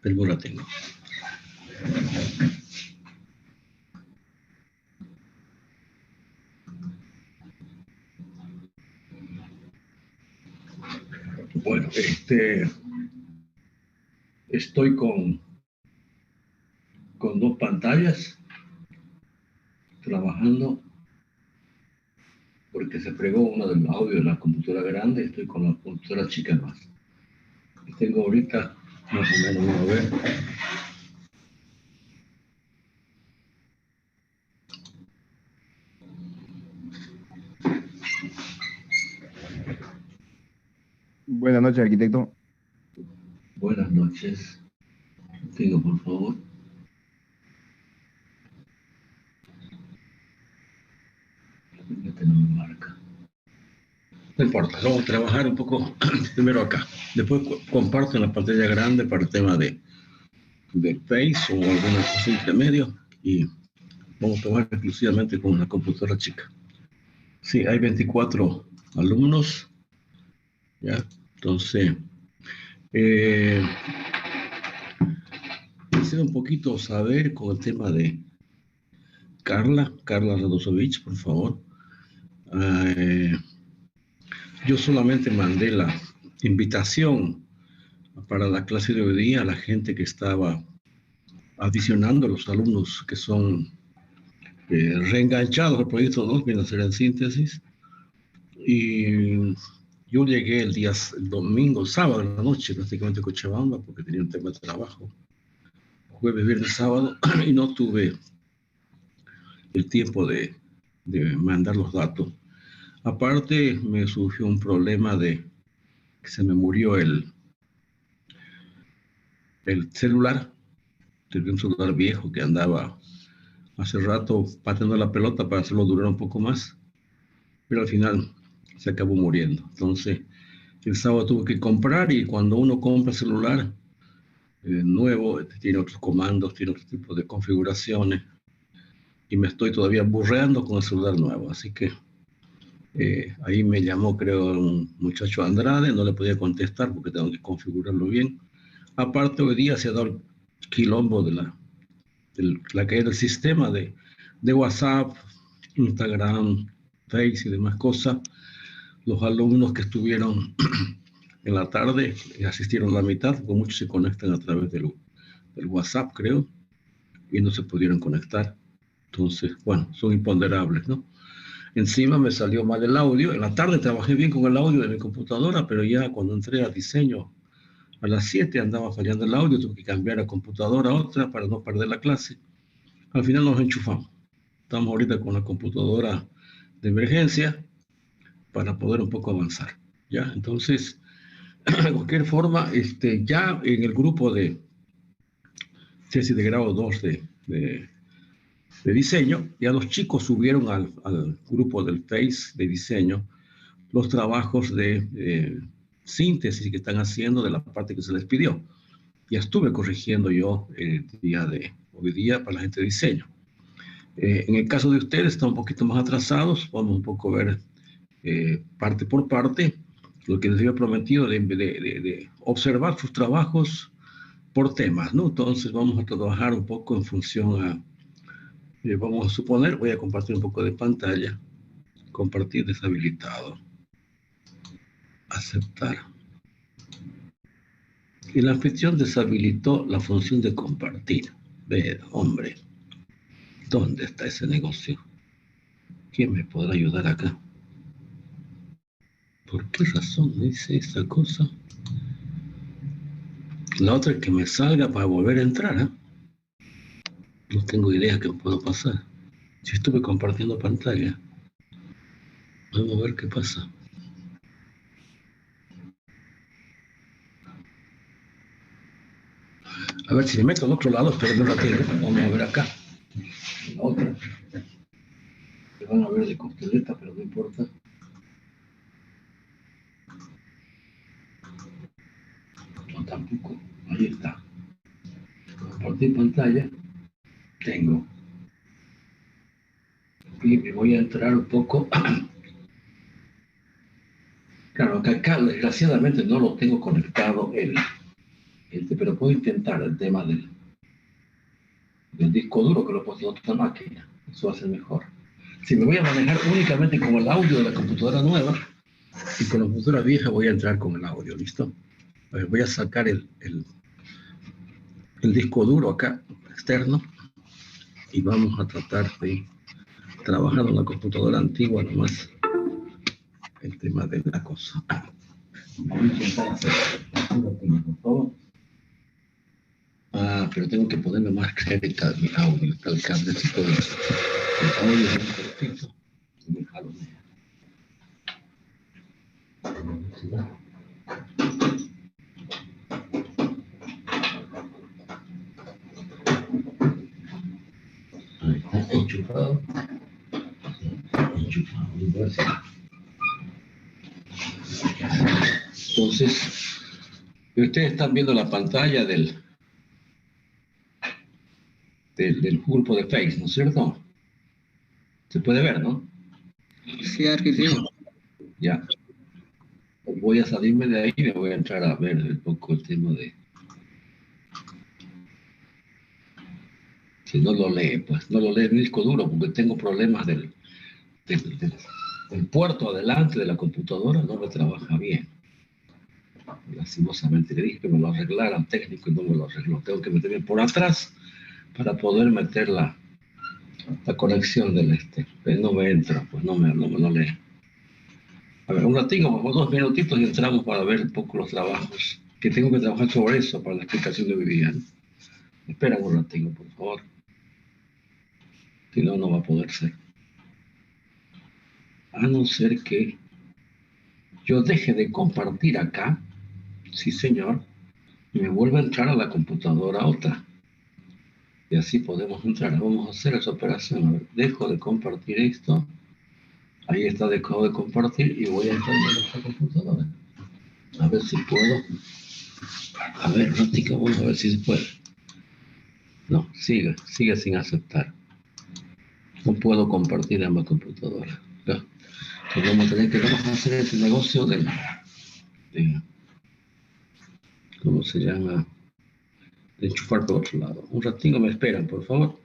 pero la tengo. Bueno, estoy con dos pantallas trabajando porque se fregó una del audio de la computadora grande. Estoy con la computadora chica más. Y tengo ahorita más o menos, vamos a ver. Buenas noches, arquitecto. Buenas noches. Tengo, por favor. Este no me marca. No importa, vamos a trabajar un poco primero acá. Después comparto en la pantalla grande para el tema de Face o alguna cosa intermedio y vamos a trabajar exclusivamente con una computadora chica. Sí, hay 24 alumnos, ¿ya? Entonces, quisiera un poquito saber con el tema de Carla Radosovich, por favor. Yo solamente mandé la invitación para la clase de hoy día a la gente que estaba adicionando a los alumnos que son reenganchados al proyecto 2, viene a ser en síntesis. Y yo llegué el domingo, sábado en la noche, prácticamente a Cochabamba, porque tenía un tema de trabajo. Jueves, viernes, sábado, y no tuve el tiempo de mandar los datos. Aparte, me surgió un problema de que se me murió el celular. Tenía un celular viejo que andaba hace rato pateando la pelota para hacerlo durar un poco más, pero al final se acabó muriendo. Entonces, el sábado tuve que comprar y cuando uno compra celular nuevo, tiene otros comandos, tiene otro tipo de configuraciones y me estoy todavía burreando con el celular nuevo. Así que ahí me llamó, creo, un muchacho Andrade, no le podía contestar porque tengo que configurarlo bien. Aparte, hoy día se ha dado el quilombo de la caída del sistema de WhatsApp, Instagram, Face y demás cosas. Los alumnos que estuvieron en la tarde asistieron la mitad, porque muchos se conectan a través del WhatsApp, creo, y no se pudieron conectar. Entonces, bueno, son imponderables, ¿no? Encima me salió mal el audio. En la tarde trabajé bien con el audio de mi computadora, pero ya cuando entré a diseño a las 7 andaba fallando el audio, tuve que cambiar a computadora a otra para no perder la clase. Al final nos enchufamos. Estamos ahorita con la computadora de emergencia para poder un poco avanzar, ¿ya? Entonces, de cualquier forma, ya en el grupo de tesis de grado 2 de diseño, ya los chicos subieron al grupo del Face de diseño los trabajos de síntesis que están haciendo de la parte que se les pidió. Ya estuve corrigiendo yo el día de hoy día para la gente de diseño. En el caso de ustedes, están un poquito más atrasados. Vamos un poco a ver parte por parte lo que les había prometido de observar sus trabajos por temas, ¿no? Entonces vamos a trabajar un poco en función a, vamos a suponer, voy a compartir un poco de pantalla, compartir deshabilitado, aceptar. Y la anfitrión deshabilitó la función de compartir. Ve, hombre, ¿dónde está ese negocio? ¿Quién me podrá ayudar acá? ¿Por qué razón me dice esta cosa? La otra es que me salga para volver a entrar, ¿eh? No tengo idea qué puedo pasar. Si estuve compartiendo pantalla, vamos a ver qué pasa. A ver si me meto al otro lado, pero un ratito. Vamos a ver acá. La otra. Se van a ver de costeleta, pero no importa. No, tampoco. Ahí está. Compartir pantalla. Tengo. Y me voy a entrar un poco. Claro, acá desgraciadamente no lo tengo conectado Pero puedo intentar el tema del disco duro que lo he puesto en otra máquina. Eso va a ser mejor. Si me voy a manejar únicamente con el audio de la computadora nueva y con la computadora vieja voy a entrar con el audio, ¿listo? A ver, voy a sacar el disco duro acá, externo, y vamos a tratar de trabajar en la computadora antigua nomás el tema de la cosa. Voy a intentar hacer por favor. Pero tengo que ponerme más cerca de mi audio, está el cablecito del audio es un cortito. Déjalo. Ahí está enchufado. Entonces, ustedes están viendo la pantalla del grupo de Face, ¿no es cierto? Se puede ver, ¿no? Sí, arquitecto. Ya. Voy a salirme de ahí y me voy a entrar a ver un poco el tema de... Si no lo lee, pues no lo lee el disco duro porque tengo problemas del puerto adelante de la computadora, no me trabaja bien. Lastimosamente le dije que me lo arreglaran técnico y no me lo arregló. Tengo que meterme por atrás para poder meter la conexión del pero no me entra, pues no me lo lee. A ver, un ratito, por 2 minutitos y entramos para ver un poco los trabajos, que tengo que trabajar sobre eso para la explicación de Vivian. Espera un ratito, por favor. Si no, no va a poder ser. A no ser que yo deje de compartir acá, sí señor, y me vuelva a entrar a la computadora otra. Y así podemos entrar. Vamos a hacer esa operación. A ver, dejo de compartir esto. Ahí está, dejado de compartir y voy a entrar en esta computadora. A ver si puedo. A ver, Rática, vamos a ver si se puede. No, sigue sin aceptar. No puedo compartir ambas computadoras. ¿Ya? Entonces vamos a hacer este negocio de ¿cómo se llama? De enchufar por otro lado. Un ratito me esperan, por favor.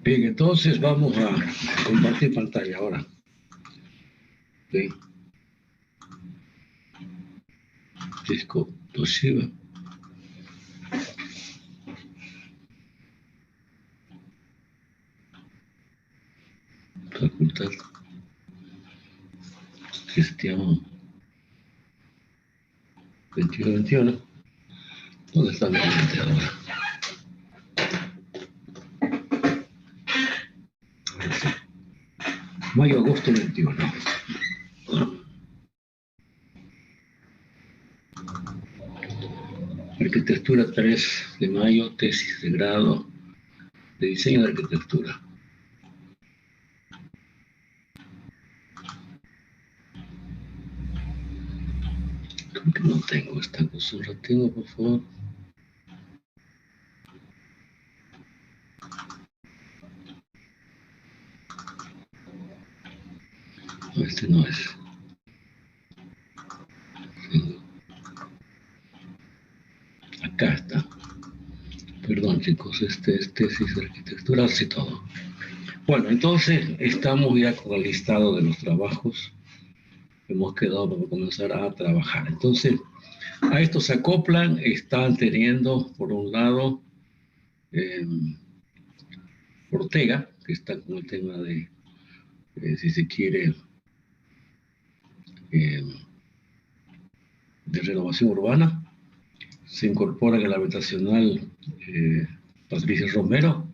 Bien, entonces vamos a compartir pantalla ahora. ¿Sí? Disco Toshiba. Facultad. Gestión 21-21. ¿Dónde está mi cliente ahora? Mayo-agosto 21. Arquitectura 3 de mayo, tesis de grado de diseño de arquitectura. Creo que no tengo esta cosa. ¿La tengo, por favor? No, este no es. Tengo. Acá está. Perdón, chicos, este es tesis de arquitectura, así todo. Bueno, entonces estamos ya con el listado de los trabajos. Hemos quedado para comenzar a trabajar. Entonces, a esto se acoplan, están teniendo, por un lado, Ortega, que está con el tema de, si se quiere, de renovación urbana. Se incorpora en el habitacional Patricia Romero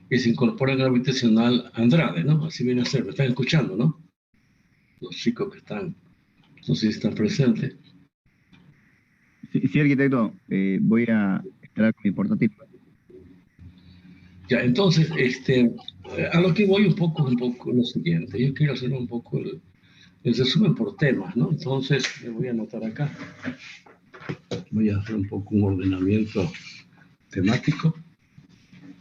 y se incorpora en el habitacional Andrade, ¿no? Así viene a ser, me están escuchando, ¿no? Los chicos que están, no sé si están presentes. Sí, arquitecto, voy a estar con mi portátil. Ya, entonces, a lo que voy un poco lo siguiente. Yo quiero hacer un poco el resumen por temas, ¿no? Entonces, le voy a anotar acá. Voy a hacer un poco un ordenamiento temático.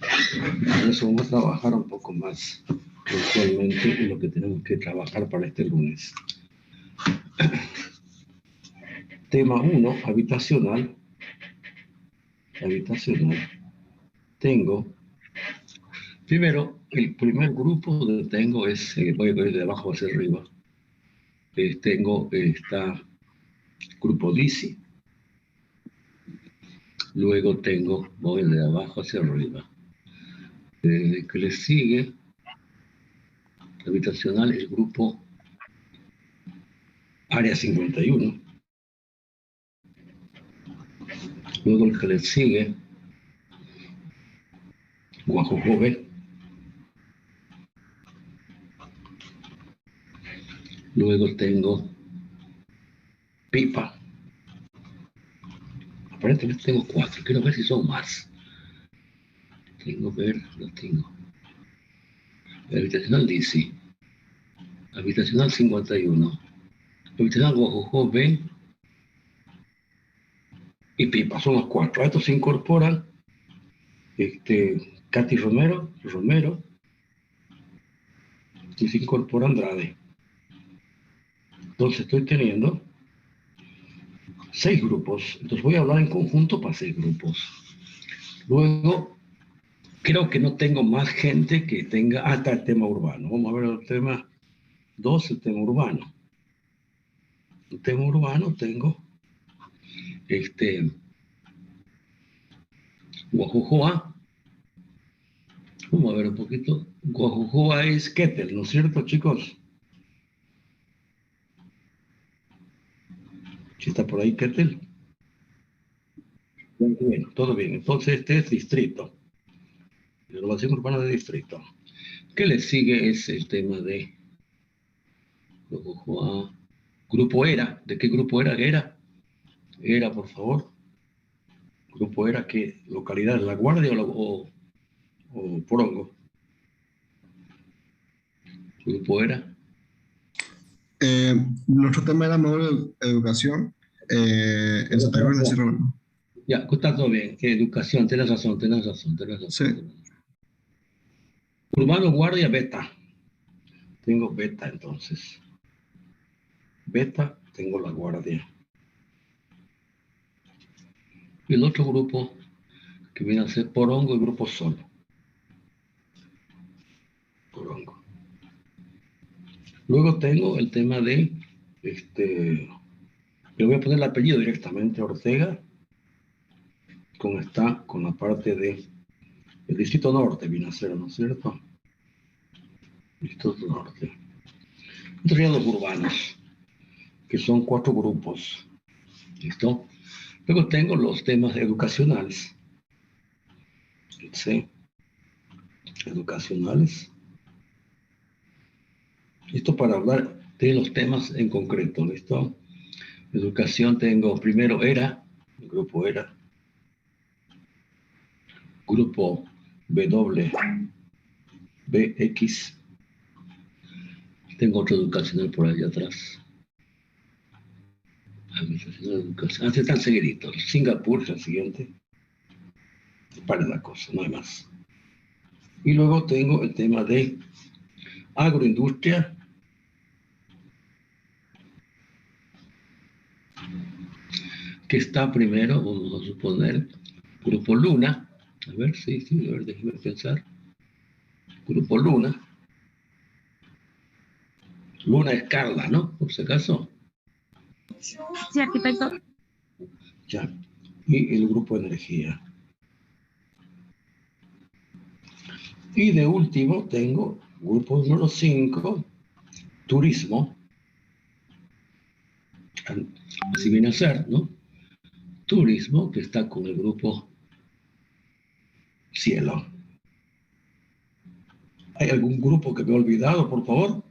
Por eso vamos a trabajar un poco más puntualmente en lo que tenemos que trabajar para este lunes. Tema 1, habitacional. Habitacional. Tengo, primero, el primer grupo que tengo es, voy a ir de abajo hacia arriba. Tengo, está grupo DICI. Luego tengo, voy de abajo hacia arriba. Que le sigue, habitacional, el grupo Área 51. Luego el que le sigue, Guajujo B. Luego tengo Pipa. Aparentemente tengo 4. Quiero ver si son más. Tengo que ver, lo tengo. Habitacional DC. Habitacional 51. Habitacional Guajujo B. Y Pipa. Son los 4. A estos se incorporan Katy Romero. Y se incorpora Andrade. Entonces estoy teniendo 6 grupos. Entonces voy a hablar en conjunto para 6 grupos. Luego, creo que no tengo más gente que tenga hasta el tema urbano. Vamos a ver el tema 2, el tema urbano. El tema urbano tengo Guajujoa. Vamos a ver un poquito. Guajujoa es Ketel, ¿no es cierto, chicos? ¿Sí está por ahí Ketel? Bien, todo bien. Entonces este es distrito. Renovación urbana de distrito. ¿Qué le sigue? Es el tema de Guajujoa. Grupo ERA. ¿De qué grupo era? ERA, por favor. Grupo ERA, ¿qué localidad? ¿La Guardia o Porongo? Grupo ERA. Nuestro tema era modelo de educación en Santa Cruz, en la Sierra Leona. Ya, está todo bien. Educación, tenés razón. Sí. Urbano Guardia Beta. Tengo Beta entonces. Beta, tengo la Guardia. Y el otro grupo que viene a ser Porongo y Grupo Sol. Porongo. Luego tengo el tema de, le voy a poner el apellido directamente, Ortega, con la parte de el Distrito Norte, viene a ser, ¿no es cierto? Esto es el norte. Entonces, los urbanos, que son 4 grupos. ¿Listo? Luego tengo los temas educacionales. ¿Sí? Educacionales. Esto para hablar de los temas en concreto. ¿Listo? Educación tengo primero ERA, el grupo ERA. Grupo BX. Tengo otro educacional por allá atrás. Administración de educación. Ah, están seguiditos. Singapur es el siguiente. Para la cosa, no hay más. Y luego tengo el tema de agroindustria, que está primero, vamos a suponer, Grupo Luna. A ver, sí, a ver, déjeme pensar. Grupo Luna. Luna es Carla, ¿no? Por si acaso. Sí, arquitecto. Ya. Y el grupo Energía. Y de último tengo grupo número 5, Turismo. Así viene a ser, ¿no? Turismo, que está con el grupo Cielo. ¿Hay algún grupo que me he olvidado, por favor?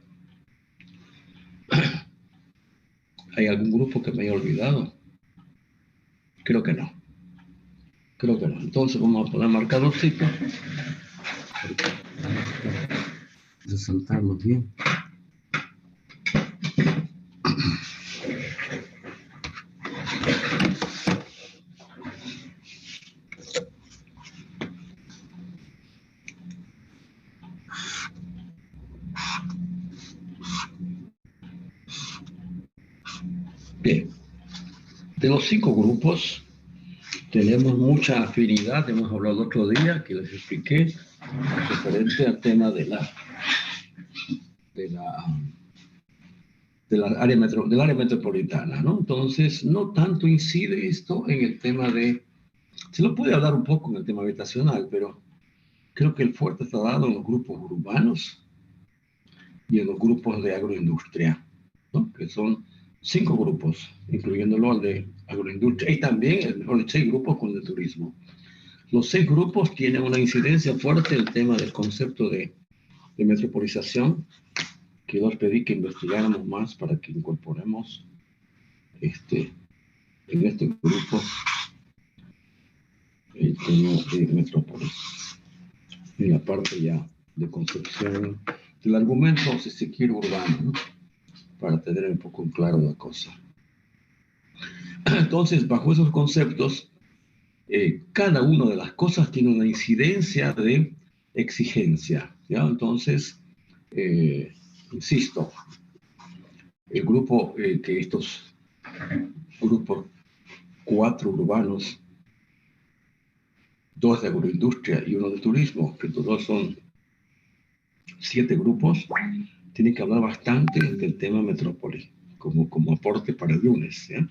¿Hay algún grupo que me haya olvidado? Creo que no. Creo que no. Entonces vamos a poner marcadorcito. Resaltarlos bien. Bien. De los 5 grupos tenemos mucha afinidad. Hemos hablado otro día que les expliqué referente al tema del área metropolitana, ¿no? Entonces, no tanto incide esto en el tema de... Se lo puede hablar un poco en el tema habitacional, pero creo que el fuerte está dado en los grupos urbanos y en los grupos de agroindustria, ¿no? Que son 5 grupos, incluyéndolo al de agroindustria, y también, mejor dicho, 6 grupos con el de turismo. Los 6 grupos tienen una incidencia fuerte en el tema del concepto de metropolización, que os pedí que investigáramos más para que incorporemos en este grupo el tema de metrópolis, en la parte ya de concepción del argumento, si se quiere, urbano, ¿no? Para tener un poco claro la cosa. Entonces, bajo esos conceptos, cada una de las cosas tiene una incidencia de exigencia, ¿ya? Entonces, insisto, el grupo, que estos grupos 4 urbanos, 2 de agroindustria y 1 de turismo, que todos son 7 grupos, tienen que hablar bastante del tema metrópoli, como aporte para el lunes, ¿ya?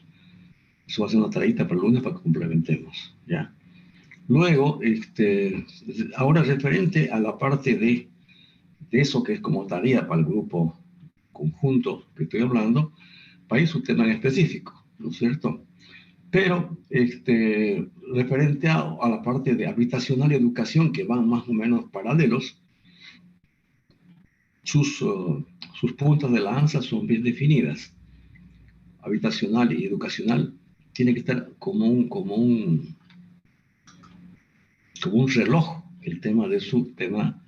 Eso va a ser una tareita para el lunes para que complementemos, ¿ya? Luego, ahora referente a la parte de eso que es como tarea para el grupo conjunto que estoy hablando, para ir su tema en específico, ¿no es cierto? Pero referente a la parte de habitacional y educación, que van más o menos paralelos, sus puntas de lanza son bien definidas. Habitacional y educacional tiene que estar como un reloj, el tema de su tema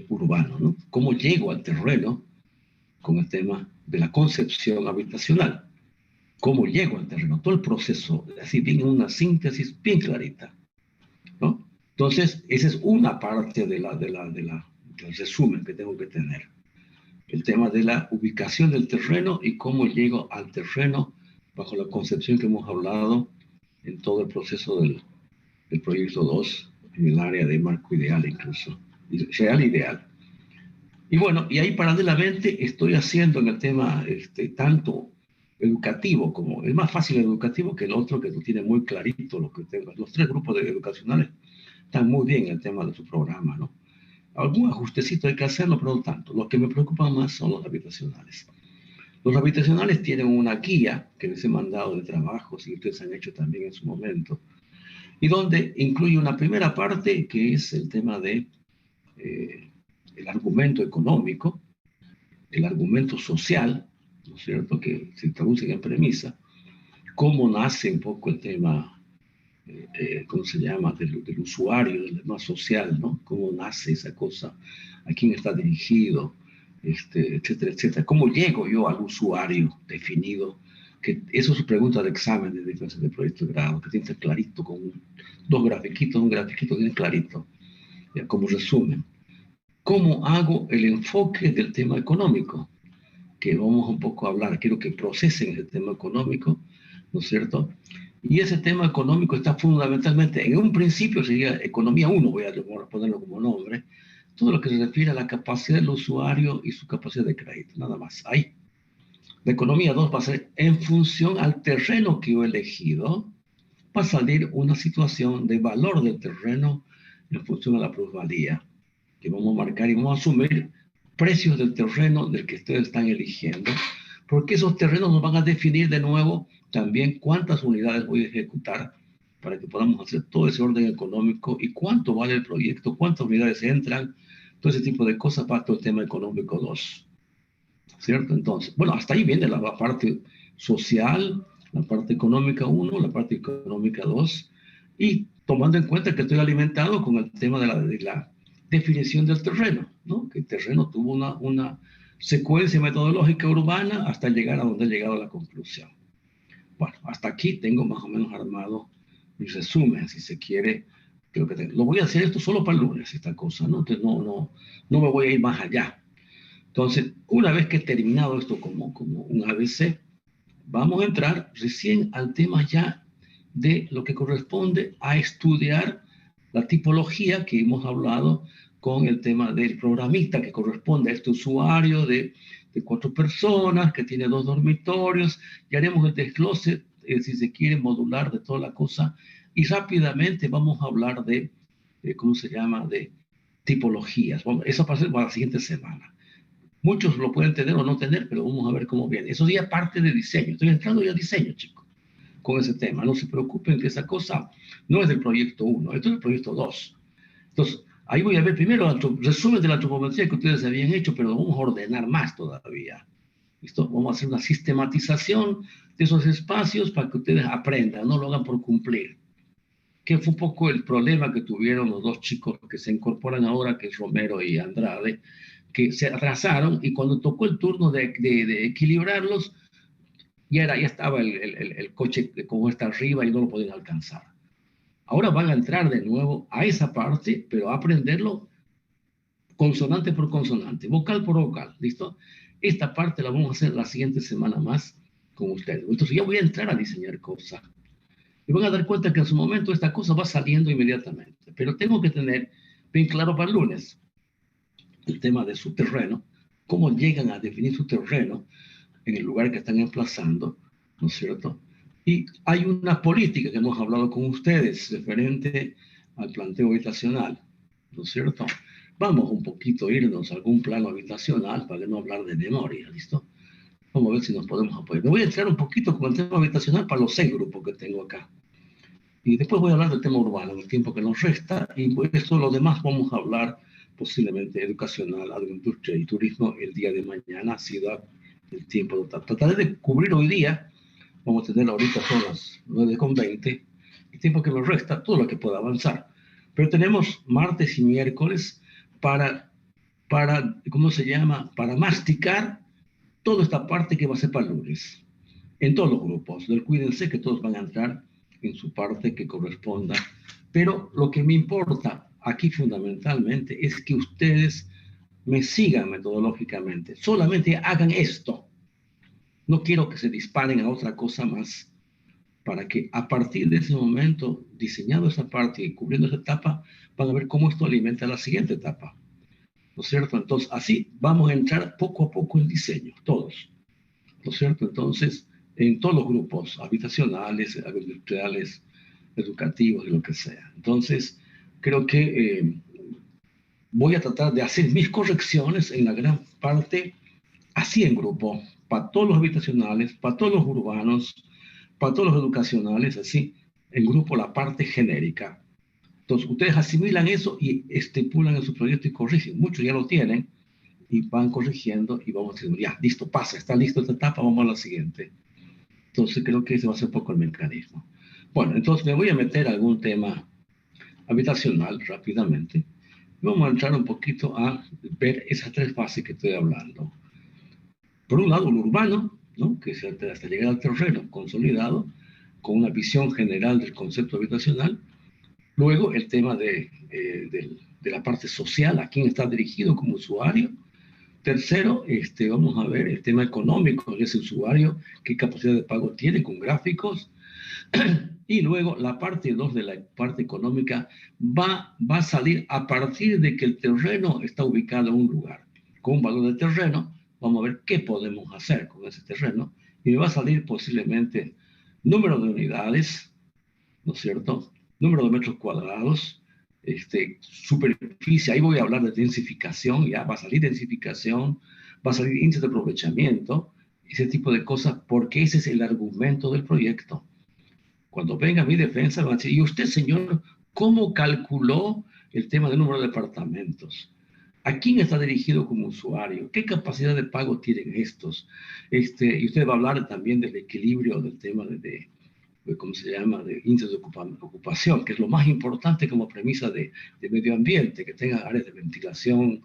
urbano, ¿no? ¿Cómo llego al terreno con el tema de la concepción habitacional? ¿Cómo llego al terreno? Todo el proceso, así bien una síntesis bien clarita, ¿no? Entonces, esa es una parte del resumen que tengo que tener. El tema de la ubicación del terreno y cómo llego al terreno bajo la concepción que hemos hablado en todo el proceso del proyecto 2, en el área de marco ideal incluso, real ideal. Y bueno, y ahí paralelamente estoy haciendo en el tema tanto educativo como, es más fácil educativo que el otro, que lo tiene muy clarito lo que tengo. Los 3 grupos educacionales están muy bien en el tema de su programa, ¿no? algún ajustecito hay que hacerlo, pero no tanto. Lo que me preocupa más son los habitacionales. Los habitacionales tienen una guía que les he mandado de trabajos y ustedes han hecho también en su momento, y donde incluye una primera parte que es el tema de el argumento económico, el argumento social, ¿no es cierto?, que se traduce en premisa, cómo nace un poco el tema, ¿cómo se llama?, del usuario, del tema social, ¿no? Cómo nace esa cosa, a quién está dirigido, etcétera, etcétera. ¿Cómo llego yo al usuario definido? Que eso se pregunta de examen de clase de proyecto de grado, que tiene que ser clarito, con dos grafiquitos, un grafiquito bien clarito, ya, como resumen. ¿Cómo hago el enfoque del tema económico? Que vamos un poco a hablar, quiero que procesen el tema económico, ¿no es cierto? Y ese tema económico está fundamentalmente, en un principio sería economía 1, voy a ponerlo como nombre, todo lo que se refiere a la capacidad del usuario y su capacidad de crédito, nada más. Ahí. La economía 2 va a ser en función al terreno que yo he elegido, va a salir una situación de valor del terreno en función a la plusvalía, que vamos a marcar y vamos a asumir precios del terreno del que ustedes están eligiendo, porque esos terrenos nos van a definir de nuevo también cuántas unidades voy a ejecutar para que podamos hacer todo ese orden económico y cuánto vale el proyecto, cuántas unidades entran, todo ese tipo de cosas para todo el tema económico 2. ¿Cierto? Entonces, bueno, hasta ahí viene la parte social, la parte económica 1, la parte económica 2, y tomando en cuenta que estoy alimentado con el tema de la definición del terreno, ¿no? Que el terreno tuvo una secuencia metodológica urbana hasta llegar a donde he llegado a la conclusión. Bueno, hasta aquí tengo más o menos armado mi resumen, si se quiere. Creo que lo voy a hacer esto solo para el lunes, esta cosa, ¿no? Entonces no me voy a ir más allá. Entonces, una vez que he terminado esto como un ABC, vamos a entrar recién al tema ya de lo que corresponde a estudiar la tipología que hemos hablado con el tema del programista, que corresponde a este usuario de 4 personas, que tiene 2 dormitorios, y haremos el desglose, si se quiere, modular de toda la cosa, y rápidamente vamos a hablar de ¿cómo se llama?, de tipologías. Bueno, eso va a ser para la siguiente semana. Muchos lo pueden tener o no tener, pero vamos a ver cómo viene. Eso ya parte de diseño. Estoy entrando ya a diseño, chicos, con ese tema. No se preocupen que esa cosa no es del proyecto 1, esto es del proyecto 2. Entonces, ahí voy a ver primero el resumen de la antropometría que ustedes habían hecho, pero vamos a ordenar más todavía. ¿Listo? Vamos a hacer una sistematización de esos espacios para que ustedes aprendan, no lo hagan por cumplir. Que fue un poco el problema que tuvieron los 2 chicos que se incorporan ahora, que es Romero y Andrade, que se atrasaron y cuando tocó el turno de equilibrarlos, ya estaba el coche como está arriba y no lo podían alcanzar. Ahora van a entrar de nuevo a esa parte, pero a aprenderlo consonante por consonante, vocal por vocal, ¿listo? Esta parte la vamos a hacer la siguiente semana más con ustedes. Entonces ya voy a entrar a diseñar cosas. Y van a dar cuenta que en su momento esta cosa va saliendo inmediatamente, pero tengo que tener bien claro para el lunes el tema de su terreno, cómo llegan a definir su terreno en el lugar que están emplazando, ¿no es cierto? Y hay una política que hemos hablado con ustedes referente al planteo habitacional, ¿no es cierto? Vamos un poquito a irnos a algún plano habitacional para no hablar de memoria, ¿listo? Vamos a ver si nos podemos apoyar. Me voy a entrar un poquito con el tema habitacional para los 6 grupos que tengo acá. Y después voy a hablar del tema urbano, en el tiempo que nos resta, y por eso lo demás vamos a hablar posiblemente educacional, agroindustria y turismo el día de mañana, si da el tiempo. Trataré de cubrir hoy día, vamos a tener ahorita son las 9:20, el tiempo que nos resta, todo lo que pueda avanzar. Pero tenemos martes y miércoles para ¿cómo se llama?, para masticar toda esta parte que va a ser para el lunes, en todos los grupos. Cuídense que todos van a entrar en su parte que corresponda, pero lo que me importa aquí fundamentalmente es que ustedes me sigan metodológicamente, solamente hagan esto. No quiero que se disparen a otra cosa más, para que a partir de ese momento, diseñando esa parte y cubriendo esa etapa, van a ver cómo esto alimenta la siguiente etapa, ¿no es cierto? Entonces, así vamos a entrar poco a poco en diseño, todos, ¿no es cierto? Entonces, en todos los grupos, habitacionales, agroindustriales, educativos y lo que sea. Entonces, creo que voy a tratar de hacer mis correcciones en la gran parte así en grupo, para todos los habitacionales, para todos los urbanos, para todos los educacionales, así, en grupo la parte genérica. Entonces, ustedes asimilan eso y estipulan en su proyecto y corrigen. Muchos ya lo tienen y van corrigiendo y vamos diciendo, ya, listo, pasa, está listo esta etapa, vamos a la siguiente. Entonces, creo que ese va a ser un poco el mecanismo. Bueno, entonces me voy a meter a algún tema habitacional rápidamente. Vamos a entrar un poquito a ver esas tres fases que estoy hablando. Por un lado, el urbano, ¿no? Que es hasta llegar al terreno consolidado, con una visión general del concepto habitacional. Luego, el tema de la parte social, a quién está dirigido como usuario. Tercero, vamos a ver el tema económico de ese usuario, qué capacidad de pago tiene con gráficos. Y luego la parte 2 de la parte económica va a salir a partir de que el terreno está ubicado en un lugar. Con un valor de terreno, vamos a ver qué podemos hacer con ese terreno. Y me va a salir posiblemente número de unidades, ¿no es cierto? Número de metros cuadrados, superficie. Ahí voy a hablar de densificación, ya va a salir densificación, va a salir índice de aprovechamiento, ese tipo de cosas, porque ese es el argumento del proyecto. Cuando venga mi defensa, van a decir, ¿y usted, señor, cómo calculó el tema del número de departamentos? ¿A quién está dirigido como usuario? ¿Qué capacidad de pago tienen estos? Y usted va a hablar también del equilibrio del tema de ¿cómo se llama?, de índice de ocupación, que es lo más importante como premisa de medio ambiente, que tenga áreas de ventilación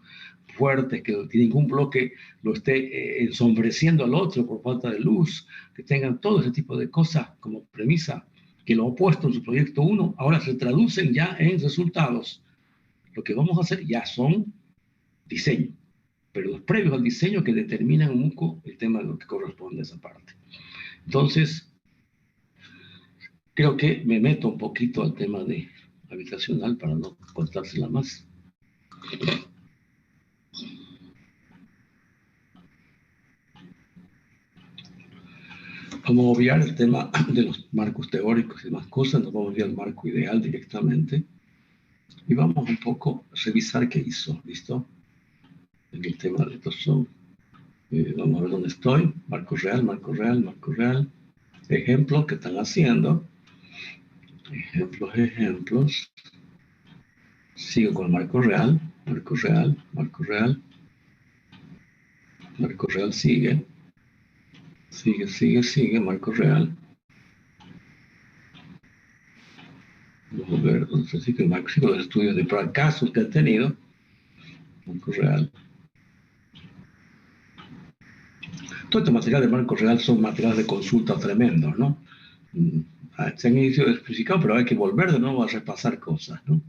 fuertes, que ningún bloque lo esté ensombreciendo al otro por falta de luz, que tengan todo ese tipo de cosas como premisa, que lo opuesto en su proyecto 1, ahora se traducen ya en resultados. Lo que vamos a hacer ya son diseño, pero los previos al diseño que determinan un poco el tema de lo que corresponde a esa parte. Entonces, creo que me meto un poquito al tema de habitacional para no contársela más. Vamos a obviar el tema de los marcos teóricos y demás cosas, nos vamos a ir al marco ideal directamente y vamos un poco a revisar qué hizo, ¿listo? En el tema de estos son, vamos a ver dónde estoy, marco real, marco real, marco real, ejemplos que están haciendo, ejemplos, sigo con el marco real, marco real, marco real, marco real sigue, sigue, marco real. Vamos a ver dónde se sigue el marco, sigo los estudios de casos que han tenido, marco real. Todo este material de marco real son materiales de consulta tremendos, ¿no? Se han especificado, pero hay que volver de nuevo a repasar cosas, ¿no?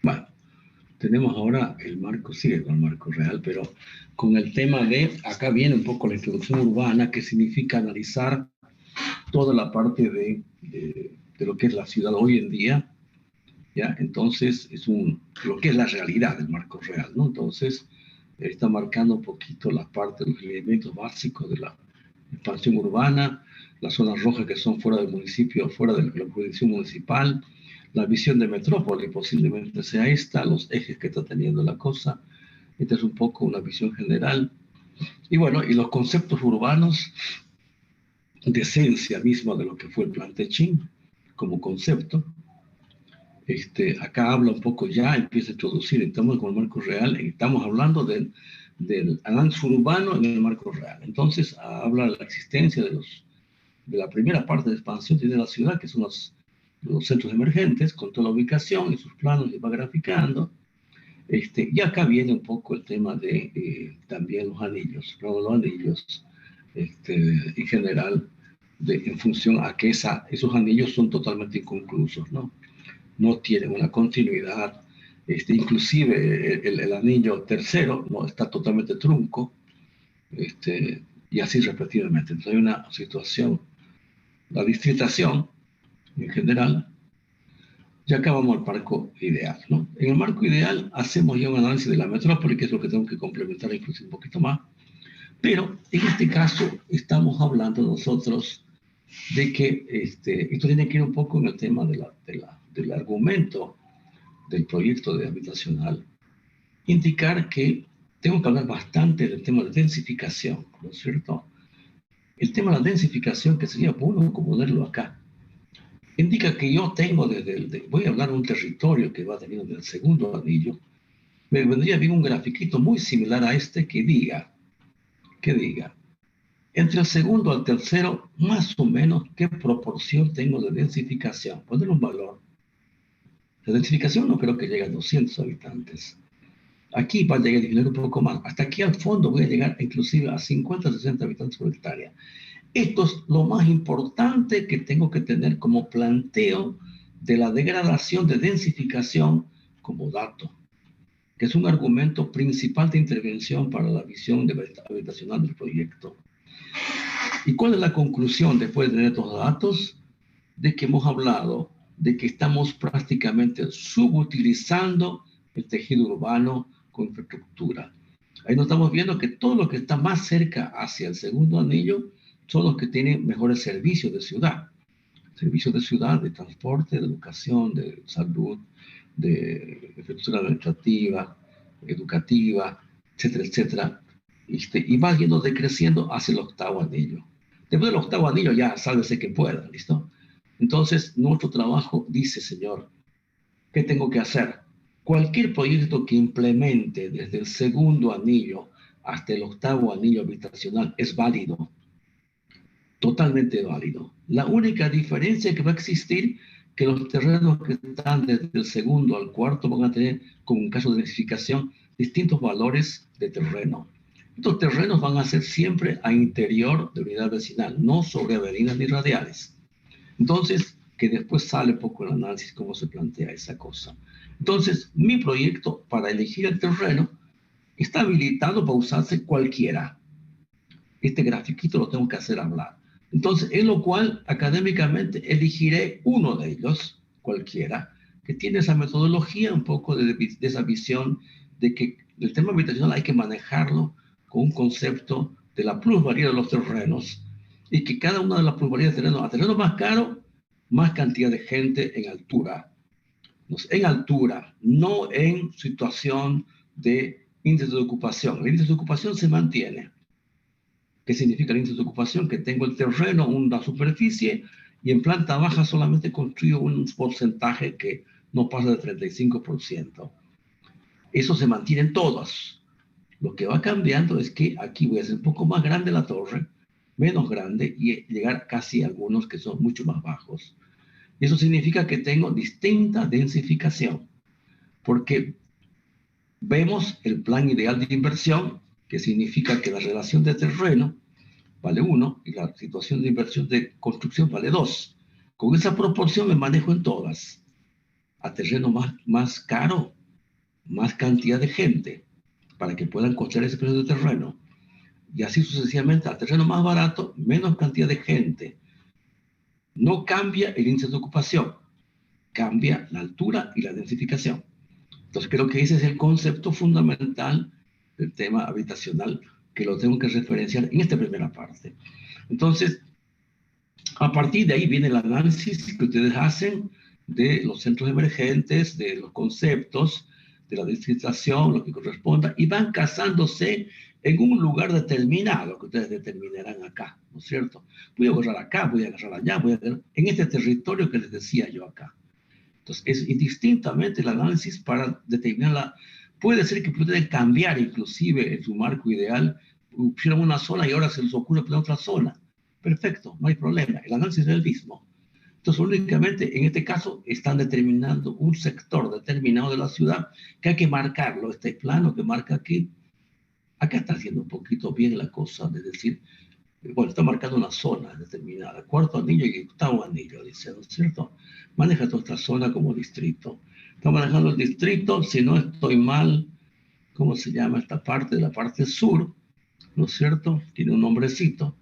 Bueno, tenemos ahora el marco, sigue con el marco real, pero con el tema de, acá viene un poco la introducción urbana, que significa analizar toda la parte de lo que es la ciudad hoy en día, ¿ya? Entonces, es lo que es la realidad del marco real, ¿no? Entonces, está marcando un poquito la parte de los elementos básicos de la expansión urbana, las zonas rojas que son fuera del municipio, fuera de la jurisdicción municipal, la visión de metrópoli posiblemente sea esta, los ejes que está teniendo la cosa. Esta es un poco una visión general. Y bueno, y los conceptos urbanos de esencia misma de lo que fue el plan Techín como concepto. Acá habla un poco ya, empieza a introducir, estamos con el marco real, estamos hablando del análisis urbano en el marco real. Entonces, habla de la existencia de la primera parte de expansión de la ciudad, que son los centros emergentes, con toda la ubicación y sus planos, y va graficando. Y acá viene un poco el tema de también los anillos, ¿no? Los anillos, en general, en función a que esos anillos son totalmente inconclusos, ¿no? No tienen una continuidad, inclusive el anillo tercero no está totalmente trunco, y así repetidamente. Entonces hay una situación, la distritación en general. Ya acabamos el marco ideal, ¿no? En el marco ideal hacemos ya un análisis de la metrópoli, que es lo que tengo que complementar incluso un poquito más, pero en este caso estamos hablando nosotros de que esto tiene que ir un poco en el tema del argumento del proyecto de habitacional, indicar que tengo que hablar bastante del tema de densificación, ¿no es cierto? El tema de la densificación, que sería bueno ponerlo acá, indica que yo tengo voy a hablar de un territorio que va teniendo del segundo anillo, me vendría bien un grafiquito muy similar a este que diga, entre el segundo al tercero, más o menos, qué proporción tengo de densificación. Poner un valor. La densificación no creo que llegue a 200 habitantes. Aquí va a llegar a disminuir un poco más. Hasta aquí al fondo voy a llegar inclusive a 50, 60 habitantes por hectárea. Esto es lo más importante que tengo que tener como planteo de la degradación de densificación como dato, que es un argumento principal de intervención para la visión habitacional del proyecto. ¿Y cuál es la conclusión después de tener estos datos? De que hemos hablado de que estamos prácticamente subutilizando el tejido urbano con infraestructura. Ahí nos estamos viendo que todo lo que está más cerca hacia el segundo anillo son los que tienen mejores servicios de ciudad. Servicios de ciudad, de transporte, de educación, de salud, de infraestructura administrativa, educativa, etcétera, etcétera. Y va yendo decreciendo hacia el octavo anillo. Después del octavo anillo ya sálvese que pueda, ¿listo? Entonces, nuestro trabajo dice, señor, ¿qué tengo que hacer? Cualquier proyecto que implemente desde el segundo anillo hasta el octavo anillo habitacional es válido, totalmente válido. La única diferencia que va a existir que los terrenos que están desde el segundo al cuarto van a tener, como en caso de densificación, distintos valores de terreno. Estos terrenos van a ser siempre a interior de unidad vecinal, no sobre avenidas ni radiales. Entonces, que después sale poco el análisis cómo se plantea esa cosa. Entonces, mi proyecto para elegir el terreno está habilitado para usarse cualquiera. Este grafiquito lo tengo que hacer hablar. Entonces, en lo cual, académicamente, elegiré uno de ellos, cualquiera, que tiene esa metodología, un poco de esa visión de que el tema habitacional hay que manejarlo con un concepto de la plusvalía de los terrenos y que cada una de las plusvalías de terrenos, a terreno más caro, más cantidad de gente en altura. En altura, no en situación de índice de ocupación. El índice de ocupación se mantiene. ¿Qué significa el índice de ocupación? Que tengo el terreno, una superficie, y en planta baja solamente construyo un porcentaje que no pasa del 35%. Eso se mantiene en todas. Lo que va cambiando es que aquí voy a hacer un poco más grande la torre, menos grande, y llegar casi a algunos que son mucho más bajos. Eso significa que tengo distinta densificación, porque vemos el plan ideal de inversión, que significa que la relación de terreno vale 1 y la situación de inversión de construcción vale 2. Con esa proporción me manejo en todas. A terreno más caro, más cantidad de gente, para que puedan construir ese precio de terreno. Y así sucesivamente, a terreno más barato, menos cantidad de gente. No cambia el índice de ocupación, cambia la altura y la densificación. Entonces creo que ese es el concepto fundamental del tema habitacional que lo tengo que referenciar en esta primera parte. Entonces, a partir de ahí viene el análisis que ustedes hacen de los centros emergentes, de los conceptos, de la distritación, lo que corresponda, y van casándose en un lugar determinado que ustedes determinarán acá, ¿no es cierto? Voy a agarrar acá, voy a agarrar allá, voy a agarrar en este territorio que les decía yo acá. Entonces, es indistintamente el análisis para determinar puede ser que pueden cambiar inclusive en su marco ideal, pusieron una zona y ahora se les ocurre poner otra zona. Perfecto, no hay problema, el análisis es el mismo. Entonces, únicamente en este caso están determinando un sector determinado de la ciudad que hay que marcarlo. Este plano que marca aquí, acá está haciendo un poquito bien la cosa de decir, bueno, está marcando una zona determinada, cuarto anillo y octavo anillo, dice, ¿no es cierto? Maneja toda esta zona como distrito. Está manejando el distrito, si no estoy mal, ¿cómo se llama esta parte? De la parte sur, ¿no es cierto? Tiene un nombrecito.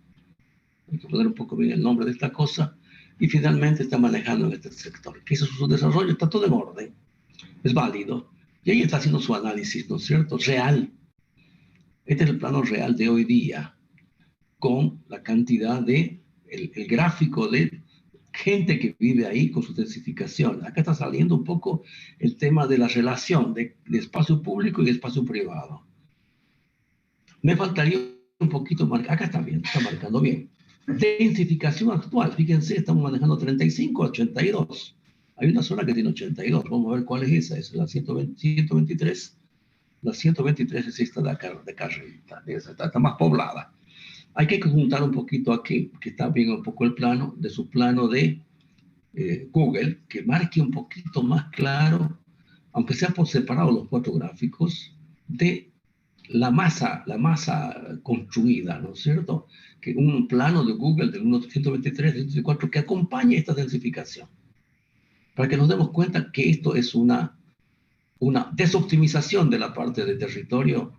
Hay que poner un poco bien el nombre de esta cosa. Y finalmente está manejando en este sector. Que eso es su desarrollo, está todo en orden. Es válido. Y ahí está haciendo su análisis, ¿no es cierto? Real. Este es el plano real de hoy día, con la cantidad de el gráfico de gente que vive ahí con su densificación. Acá está saliendo un poco el tema de la relación de espacio público y espacio privado. Me faltaría un poquito marcar, acá está bien, está marcando bien. Densificación actual, fíjense, estamos manejando 35 a 82. Hay una zona que tiene 82, vamos a ver cuál es esa, es la 123. La 123 es esta de acá arriba, está más poblada. Hay que juntar un poquito aquí, que está bien un poco el plano, de su plano de Google, que marque un poquito más claro, aunque sea por separado los cuatro gráficos, de la masa construida, ¿no es cierto? Que un plano de Google del 123, 124, que acompañe esta densificación, para que nos demos cuenta que esto es una desoptimización de la parte del territorio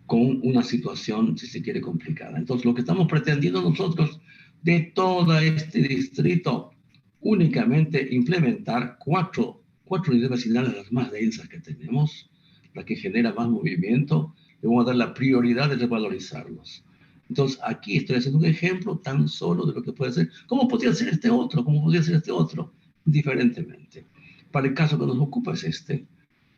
con una situación, si se quiere, complicada. Entonces, lo que estamos pretendiendo nosotros de todo este distrito, únicamente implementar cuatro unidades vecinales, las más densas que tenemos, las que generan más movimiento, le vamos a dar la prioridad de revalorizarlos. Entonces, aquí estoy haciendo un ejemplo tan solo de lo que puede ser. ¿Cómo podría ser este otro? ¿Cómo podría ser este otro? Diferentemente. Para el caso que nos ocupa es este.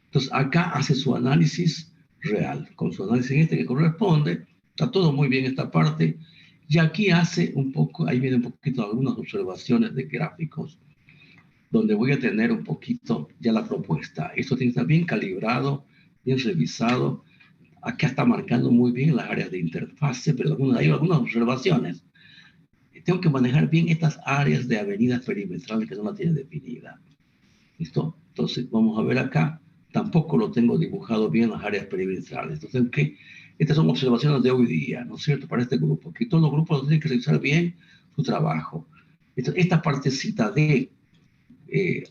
Entonces, acá hace su análisis real, con su análisis que corresponde, está todo muy bien esta parte, y aquí hace un poco, ahí viene un poquito algunas observaciones de gráficos, donde voy a tener un poquito ya la propuesta. Esto tiene que estar bien calibrado, bien revisado, acá está marcando muy bien las áreas de interfase, pero hay algunas observaciones. Tengo que manejar bien estas áreas de avenidas perimetrales que no la tienen definida. ¿Listo? Entonces, vamos a ver acá. Tampoco lo tengo dibujado bien las áreas perimetrales. Entonces, ¿qué? Estas son observaciones de hoy día, ¿no es cierto? Para este grupo. Que todos los grupos tienen que realizar bien su trabajo. Esta partecita de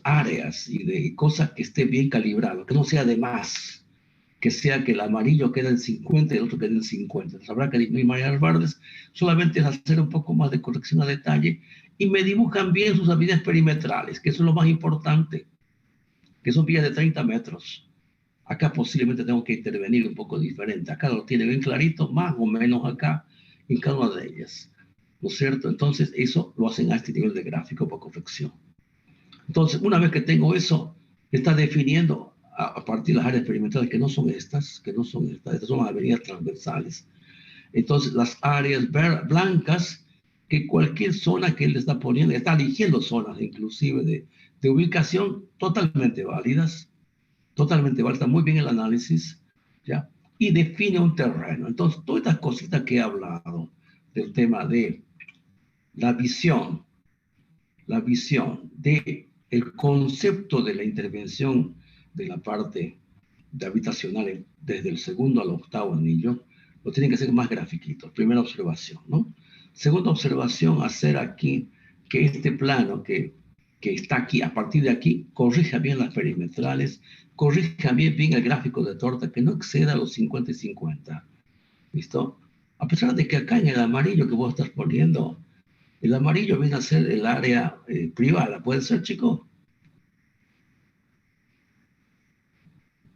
áreas y de cosas que esté bien calibrado, que no sea de más, que sea que el amarillo quede en 50 y el otro quede en 50. Entonces, habrá que disminuir áreas verdes. Solamente es hacer un poco más de corrección a detalle y me dibujan bien sus avenidas perimetrales, que eso es lo más importante, que son vías de 30 metros. Acá posiblemente tengo que intervenir un poco diferente. Acá lo tiene bien clarito, más o menos acá, en cada una de ellas. ¿No es cierto? Entonces, eso lo hacen a este nivel de gráfico por corrección. Entonces, una vez que tengo eso, está definiendo a partir de las áreas perimetrales que no son estas, estas son las avenidas transversales. Entonces, las áreas blancas, que cualquier zona que él está poniendo, está eligiendo zonas inclusive de ubicación totalmente válidas, está muy bien el análisis, ¿ya? Y define un terreno. Entonces, todas estas cositas que he hablado del tema de la visión de el concepto de la intervención de la parte de habitacional desde el segundo al octavo anillo, lo tienen que hacer más grafiquitos. Primera observación, ¿no? Segunda observación, hacer aquí que este plano que está aquí, a partir de aquí, corrija bien las perimetrales, corrija bien el gráfico de torta, que no exceda los 50 y 50. ¿Listo? A pesar de que acá en el amarillo que vos estás poniendo, el amarillo viene a ser el área privada. ¿Puede ser, chico?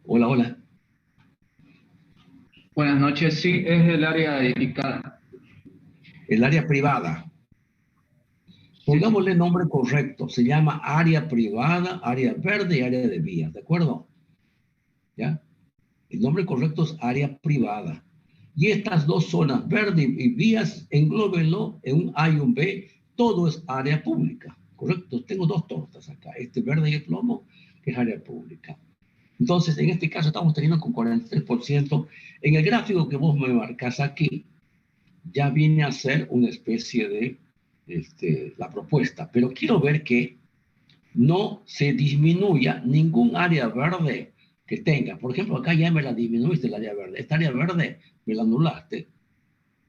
Hola, hola. Buenas noches, sí, es el área edificada. El área privada. Pongámosle nombre correcto. Se llama área privada, área verde y área de vías. ¿De acuerdo? ¿Ya? El nombre correcto es área privada. Y estas dos zonas, verde y vías, englóbenlo en un A y un B. Todo es área pública. ¿Correcto? Tengo dos tortas acá. Este verde y el plomo, que es área pública. Entonces, en este caso estamos teniendo con 43%. En el gráfico que vos me marcas aquí, ya viene a ser una especie de la propuesta. Pero quiero ver que no se disminuya ningún área verde que tenga. Por ejemplo, acá ya me la disminuiste el área verde. Esta área verde me la anulaste.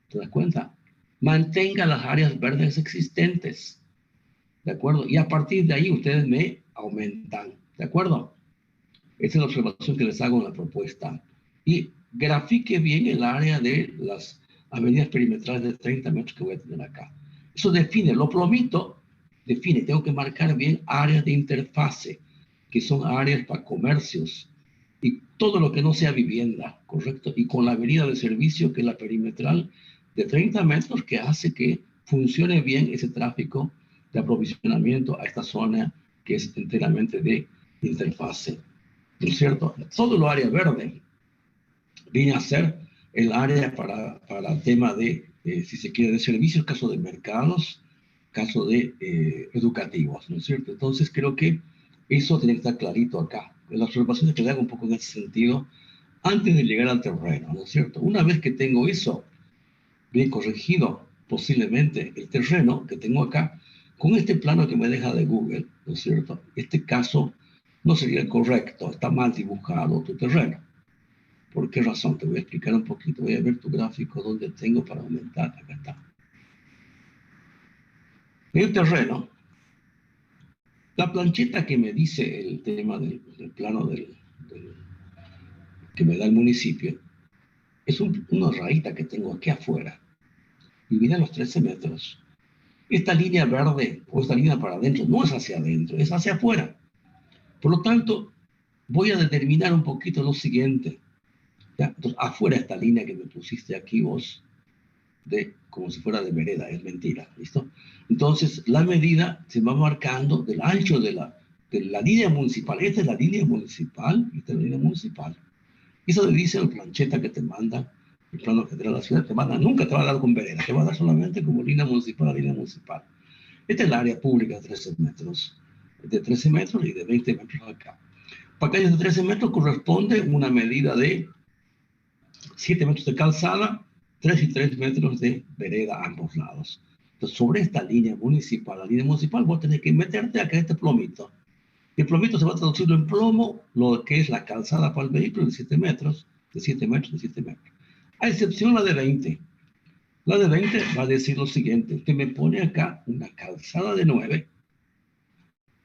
¿Te das cuenta? Mantenga las áreas verdes existentes. ¿De acuerdo? Y a partir de ahí ustedes me aumentan. ¿De acuerdo? Esa es la observación que les hago en la propuesta. Y grafique bien el área de las avenidas perimetrales de 30 metros que voy a tener acá. Eso define, lo promito, define, tengo que marcar bien áreas de interfase, que son áreas para comercios, y todo lo que no sea vivienda, ¿correcto? Y con la avenida de servicio, que es la perimetral de 30 metros, que hace que funcione bien ese tráfico de aprovisionamiento a esta zona que es enteramente de interfase, ¿no es cierto? Todo lo área verde viene a ser el área para el tema de, si se quiere, de servicios, caso de mercados, caso de educativos, ¿no es cierto? Entonces creo que eso tiene que estar clarito acá. Las observaciones que le hago un poco en ese sentido, antes de llegar al terreno, ¿no es cierto? Una vez que tengo eso bien corregido, posiblemente el terreno que tengo acá, con este plano que me deja de Google, ¿no es cierto? Este caso no sería el correcto, está mal dibujado tu terreno. ¿Por qué razón? Te voy a explicar un poquito. Voy a ver tu gráfico donde tengo para aumentar. Acá está. El terreno, la plancheta que me dice el tema del plano que me da el municipio, es una rayita que tengo aquí afuera. Y mira los 13 metros. Esta línea verde o esta línea para adentro no es hacia adentro, es hacia afuera. Por lo tanto, voy a determinar un poquito lo siguiente. ¿Ya? Entonces, afuera esta línea que me pusiste aquí vos, como si fuera de vereda, es mentira, ¿listo? Entonces, la medida se va marcando del ancho de la línea municipal. Esta es la línea municipal, esta es la línea municipal. Eso le dice la plancheta que te manda, el plano general de la ciudad, nunca te va a dar con vereda, te va a dar solamente como línea municipal a línea municipal. Esta es el área pública de 13 metros, de 13 metros y de 20 metros acá. Para calles de 13 metros corresponde una medida de 7 metros de calzada, 3 y 3 metros de vereda a ambos lados. Entonces, sobre esta línea municipal, la línea municipal, vos tenés que meterte acá este plomito. El plomito se va a traducir en plomo, lo que es la calzada para el vehículo de 7 metros, de 7 metros, de 7 metros. A excepción la de 20. La de 20 va a decir lo siguiente, que me pone acá una calzada de 9,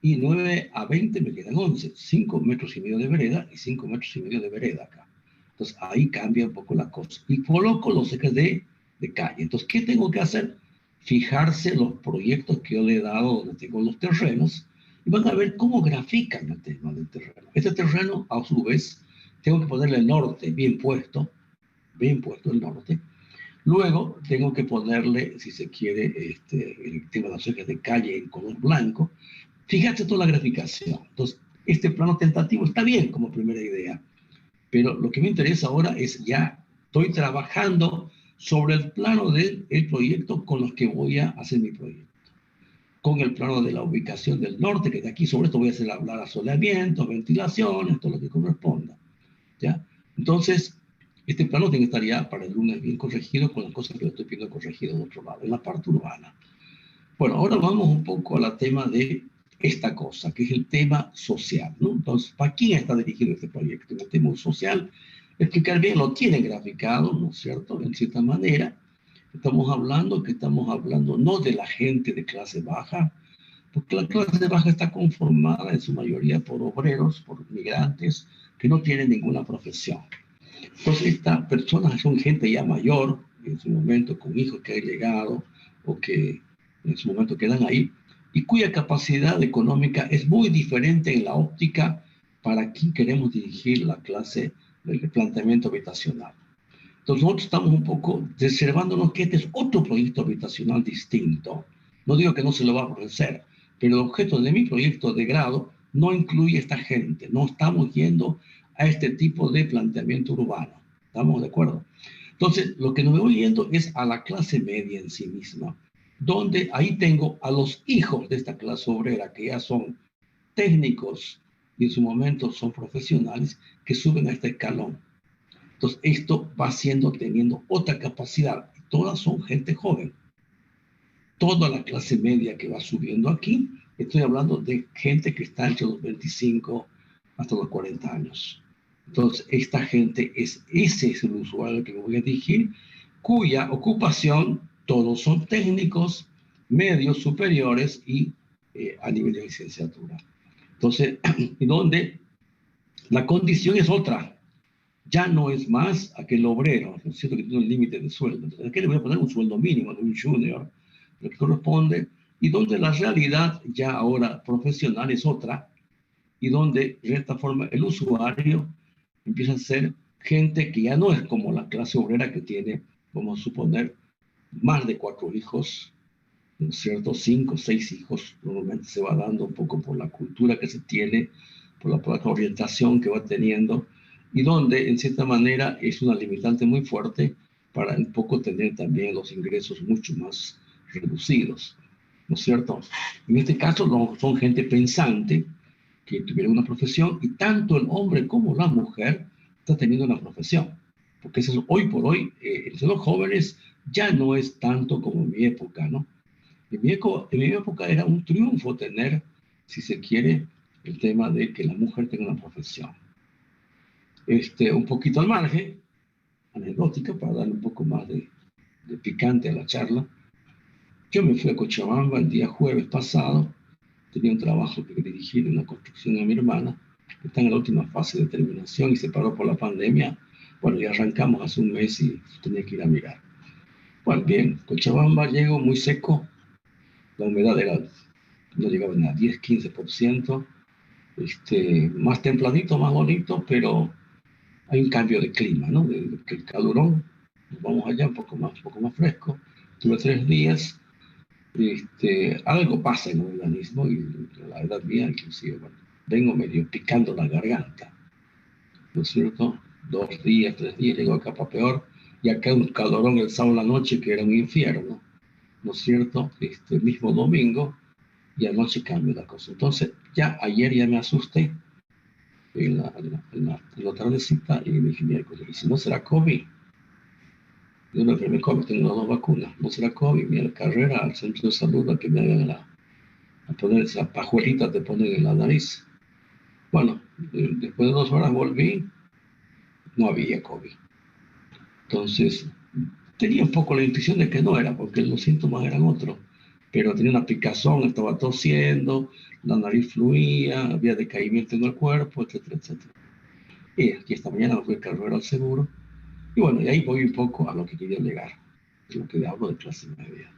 y 9 a 20 me quedan 11, 5 metros y medio de vereda y 5 metros y medio de vereda acá. Entonces ahí cambia un poco la cosa. Y coloco los ejes de calle. Entonces, ¿qué tengo que hacer? Fijarse los proyectos que yo le he dado donde tengo los terrenos y van a ver cómo grafican el tema del terreno. Este terreno, a su vez, tengo que ponerle el norte bien puesto el norte. Luego tengo que ponerle, si se quiere, el tema de los ejes de calle en color blanco. Fíjate toda la graficación. Entonces, este plano tentativo está bien como primera idea. Pero lo que me interesa ahora es ya estoy trabajando sobre el plano del proyecto con los que voy a hacer mi proyecto. Con el plano de la ubicación del norte, que de aquí sobre esto voy a hacer hablar asoleamiento, ventilación, todo lo que corresponda. ¿Ya? Entonces, este plano tiene que estar ya para el lunes bien corregido con las cosas que le estoy pidiendo corregido de otro lado, en la parte urbana. Bueno, ahora vamos un poco al tema de esta cosa, que es el tema social, ¿no? Entonces, ¿para quién está dirigido este proyecto? El tema social, explicar bien, lo tiene graficado, ¿no es cierto? En cierta manera, estamos hablando no de la gente de clase baja, porque la clase baja está conformada en su mayoría por obreros, por migrantes, que no tienen ninguna profesión. Entonces, estas personas son gente ya mayor, en su momento con hijos que han llegado, o que en su momento quedan ahí, y cuya capacidad económica es muy diferente en la óptica para quien queremos dirigir la clase del planteamiento habitacional. Entonces nosotros estamos un poco reservándonos que este es otro proyecto habitacional distinto. No digo que no se lo va a ofrecer, pero el objeto de mi proyecto de grado no incluye a esta gente. No estamos yendo a este tipo de planteamiento urbano. ¿Estamos de acuerdo? Entonces, lo que nos voy yendo es a la clase media en sí misma, donde ahí tengo a los hijos de esta clase obrera, que ya son técnicos y en su momento son profesionales, que suben a este escalón. Entonces, esto va teniendo otra capacidad. Todas son gente joven. Toda la clase media que va subiendo aquí, estoy hablando de gente que está entre los 25 hasta los 40 años. Entonces, esta gente ese es el usuario que me voy a dirigir, cuya ocupación todos son técnicos, medios, superiores y a nivel de licenciatura. Entonces, donde la condición es otra. Ya no es más aquel obrero, ¿no es cierto?, que tiene un límite de sueldo. Entonces, aquí le voy a poner un sueldo mínimo de un junior, lo que corresponde, y donde la realidad ya ahora profesional es otra, y donde de esta forma el usuario empieza a ser gente que ya no es como la clase obrera que tiene, vamos a suponer, más de 4 hijos, ¿no es cierto? 5 o 6 hijos, normalmente se va dando un poco por la cultura que se tiene, por la orientación que va teniendo, y donde, en cierta manera, es una limitante muy fuerte para un poco tener también los ingresos mucho más reducidos, ¿no es cierto? En este caso, no, son gente pensante, que tuvieron una profesión, y tanto el hombre como la mujer está teniendo una profesión, porque eso es, hoy por hoy, entre los jóvenes, ya no es tanto como en mi época, ¿no? En mi época era un triunfo tener, si se quiere, el tema de que la mujer tenga una profesión. Un poquito al margen, anecdótica, para darle un poco más de picante a la charla. Yo me fui a Cochabamba el día jueves pasado, tenía un trabajo que dirigir en la construcción a mi hermana, que está en la última fase de terminación y se paró por la pandemia. Bueno, ya arrancamos hace un mes y tenía que ir a mirar. Bueno, bien, Cochabamba llegó muy seco, la humedad era, no llegaba ni a 10-15%, más templadito, más bonito, pero hay un cambio de clima, ¿no? Que el calorón, nos vamos allá un poco más fresco. Tuve 3 días, algo pasa en el organismo y la edad mía, inclusive, bueno, vengo medio picando la garganta, ¿no es cierto? 2 días, 3 días, llego acá para peor, y acá un calorón el sábado en la noche que era un infierno, ¿no es cierto? Mismo domingo, y anoche cambio la cosa. Entonces, ya ayer ya me asusté en la tardecita y me dije, miércoles, ¿y si no será COVID? Yo no enfermé COVID, tengo las 2 vacunas, no será COVID, mira, carrera al centro de salud a que me hagan a poner esa pajuelita, te ponen en la nariz. Bueno, después de 2 horas volví, no había COVID. Entonces, tenía un poco la intuición de que no era, porque los síntomas eran otros, pero tenía una picazón, estaba tosiendo, la nariz fluía, había decaimiento en el cuerpo, etcétera, etcétera. Y aquí esta mañana me fui a carrera al seguro, y bueno, y ahí voy un poco a lo que quería llegar, a lo que hablo de clase media.